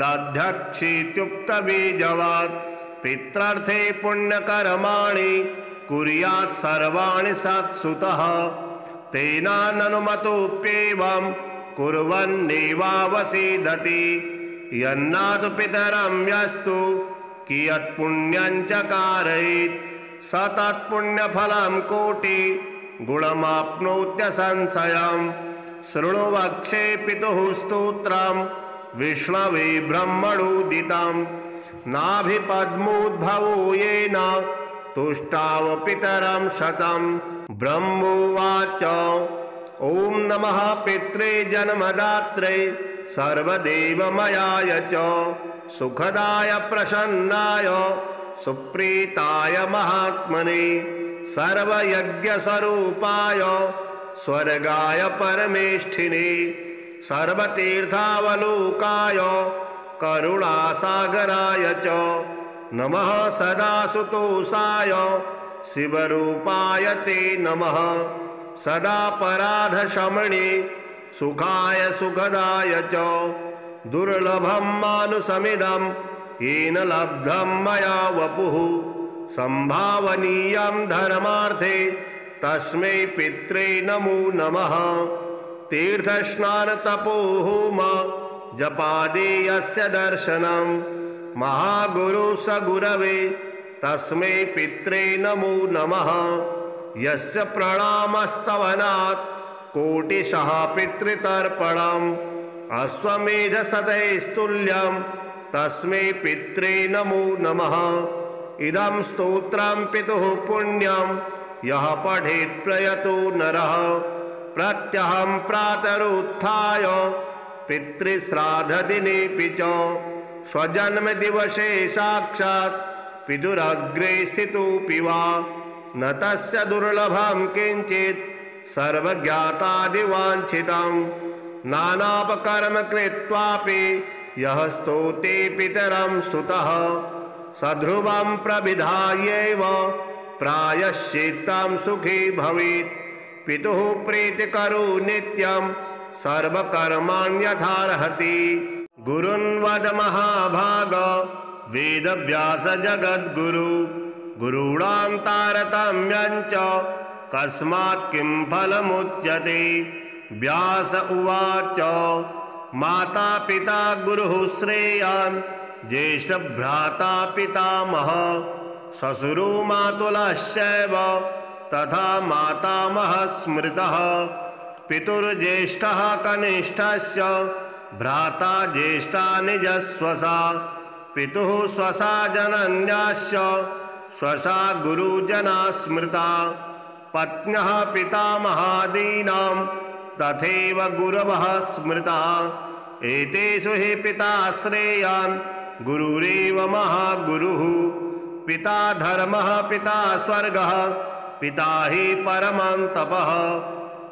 दध्यक्षीत्युक्तबीजवात् पित्रार्थे पुण्यकर्माणि कुर्यात् सर्वाणि सत्सुतः तेनाननुमतोऽप्येवं कुर्वन्नेवावसीदति यन्नातु पितरं यस्तु कियत्पुण्यं च कारयेत् स तत्पुण्यफलं कोटि गुणमाप्नोत्यसंशयम् शृणु वक्षे पितुः स्तोत्रं विष्णवे ब्रह्मणोदितं नाभिपद्मोद्भवो येन तुष्टाव पितरं शतं ब्रह्मोवाच ॐ नमः पित्रे जन्मदात्रे सर्वदेवमयाय च सुखदाय प्रसन्नाय सुप्रीताय महात्मने सर्वयज्ञस्वरूपाय स्वर्गाय परमेष्ठिने सर्वतीर्थावलोकाय करुणासागराय च नमः सदासुतोषाय शिवरूपाय ते नमः सदापराधशमने सुखाय सुखदाय च दुर्लभं मानुषमिदं येन लब्धं मया वपुः संभावनीयं धर्मार्थे तस्मै पित्रे नमो नमः तीर्थस्नानतपोहोम जपादेयस्य दर्शनं महागुरु स गुरवे तस्मै पित्रे नमो नमः यस्य प्रणामस्तवनात् कोटिशः पितृतर्पणम् अश्वमेधशतैस्तुल्यं तस्मै पित्रे नमो नमः। इदं स्तोत्रं पितुः पुण्यं यः पठेत् प्रयतो नरः प्रत्यहं प्रातरुत्थाय पितृश्राद्धदिनेऽपि च स्वजन्मदिवसे साक्षात् पितुरग्रे स्थितोऽपि वा न तस्य दुर्लभं किञ्चित् सर्वज्ञातादिवाञ्छितं नानापकर्म कृत्वापि यः स्तोते पितरं सुतः सध्रुवं प्रविधायैव प्रायश्चित्तं सुखी भवेत्। पितुः प्रीतिकरो नित्यं सर्वकर्माण्यथार्हति। गुरुन् वद महाभाग वेदव्यास जगद्गुरु गुरूणां तारतम्यं च कस्मात् किं फलमुच्यते। व्यास उवाच माता पिता गुरुः श्रेयान् ज्येष्ठभ्राता पितामहः श्वशुरो मातुलश्चैव तथा मातामहः स्मृतः। पितुर्ज्येष्ठः कनिष्ठस्य भ्राता ज्येष्ठा निजस्वसा पितुः स्वसा जनन्याश्च स्वसा गुरुजना स्मृता। पत्न्यः पितामहादीनां तथैव गुरवः स्मृता। एतेषु हि पिता श्रेयान् गुरुरेव महागुरुः। पिता धर्मः पिता स्वर्गः पिता हि परमं तपः।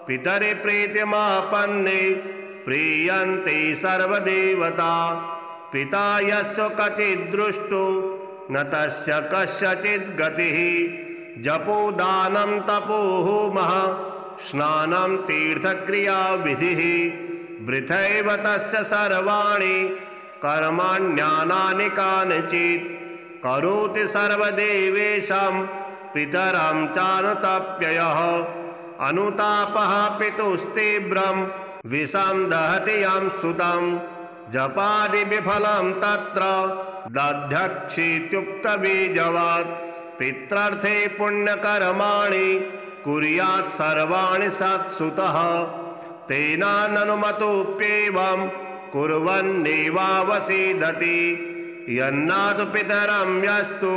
पितरि प्रीतिमापन्ने प्रीयन्ते सर्वदेवता। पिता यस्य कचिद्दृष्टो न तस्य कस्यचित् गतिः। जपो दानं तपो होमः स्नानं तीर्थक्रिया विधिः। वृथैव तस्य सर्वाणि कर्माण्यानानि कानिचित्। करोति सर्वदेवेषां पितरं चानुतप्ययः। अनुतापः पितुस्तीव्रं विषं दहति यं सुतं। जपादि विफलं तत्र दध्यक्षीत्युक्तबीजवात्। पित्रार्थे पुण्यकर्माणि कुर्यात् सर्वाणि सत्सुतः। तेनाननुमतोऽप्येवं कुर्वन्नेवावसीदति। यन्नातु पितरं यस्तु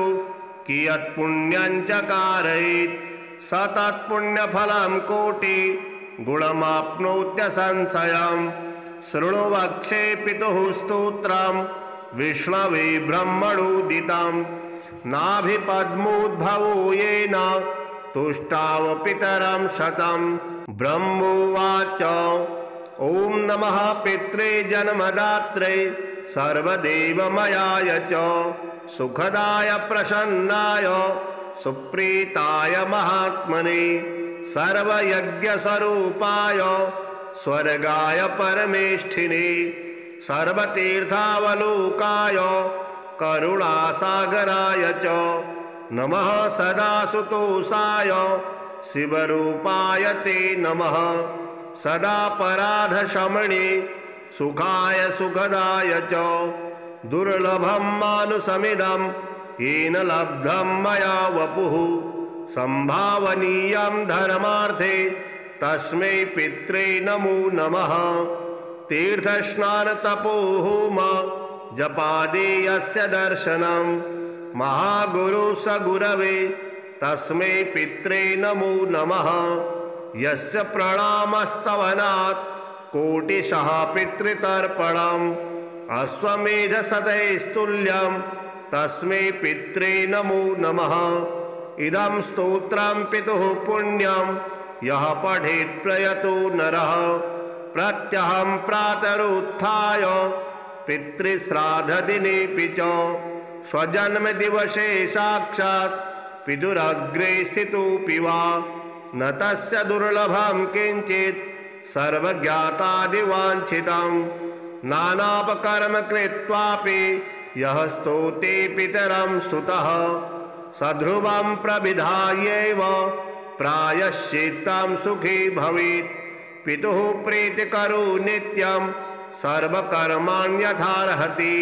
कियत्पुण्यं च कारयेत् स तत्पुण्यफलं कोटि गुणमाप्नोत्यसंशयम्। शृणु वक्षे पितुः स्तोत्रं विष्णवे ब्रह्मणोदितं। नाभिपद्मोद्भवो येन तुष्टाव पितरं शतं। ब्रह्मोवाच ॐ नमः पित्रे जन्मदात्रे सर्वदेवमयाय च सुखदाय प्रसन्नाय सुप्रीताय महात्मने सर्वयज्ञस्वरूपाय स्वर्गाय परमेष्ठिने सर्वतीर्थावलोकाय करुणासागराय च नमः सदासुतोषाय शिवरूपाय ते नमः सदापराधशमने सुखाय सुखदाय च दुर्लभं मानुषमिदं येन लब्धं मया वपुः संभावनीयं धर्मार्थे तस्मै पित्रे नमो नमः। तीर्थस्नानतपोहोम जपादेयस्य दर्शनं महागुरु स गुरवे तस्मै पित्रे नमो नमः। यस्य प्रणामस्तवनात् कोटिशः पितृतर्पणम् अश्वमेधशतैस्तुल्यं तस्मै पित्रे नमो नमः। इदं स्तोत्रं पितुः पुण्यं यः पठेत् प्रयतो नरः प्रत्यहं प्रातरुत्थाय पितृश्राद्धदिनेऽपि च स्वजन्मदिवसे साक्षात् पितुरग्रे स्थितोऽपि वा न तस्य दुर्लभं किञ्चित् सर्वज्ञातादिवाञ्छितं नानापकर्म कृत्वापि यः स्तोते पितरं सुतः सध्रुवं प्रविधायैव प्रायश्चित्तं सुखी भवेत्। पितुः प्रीतिकरो नित्यं सर्वकर्माण्यथार्हति।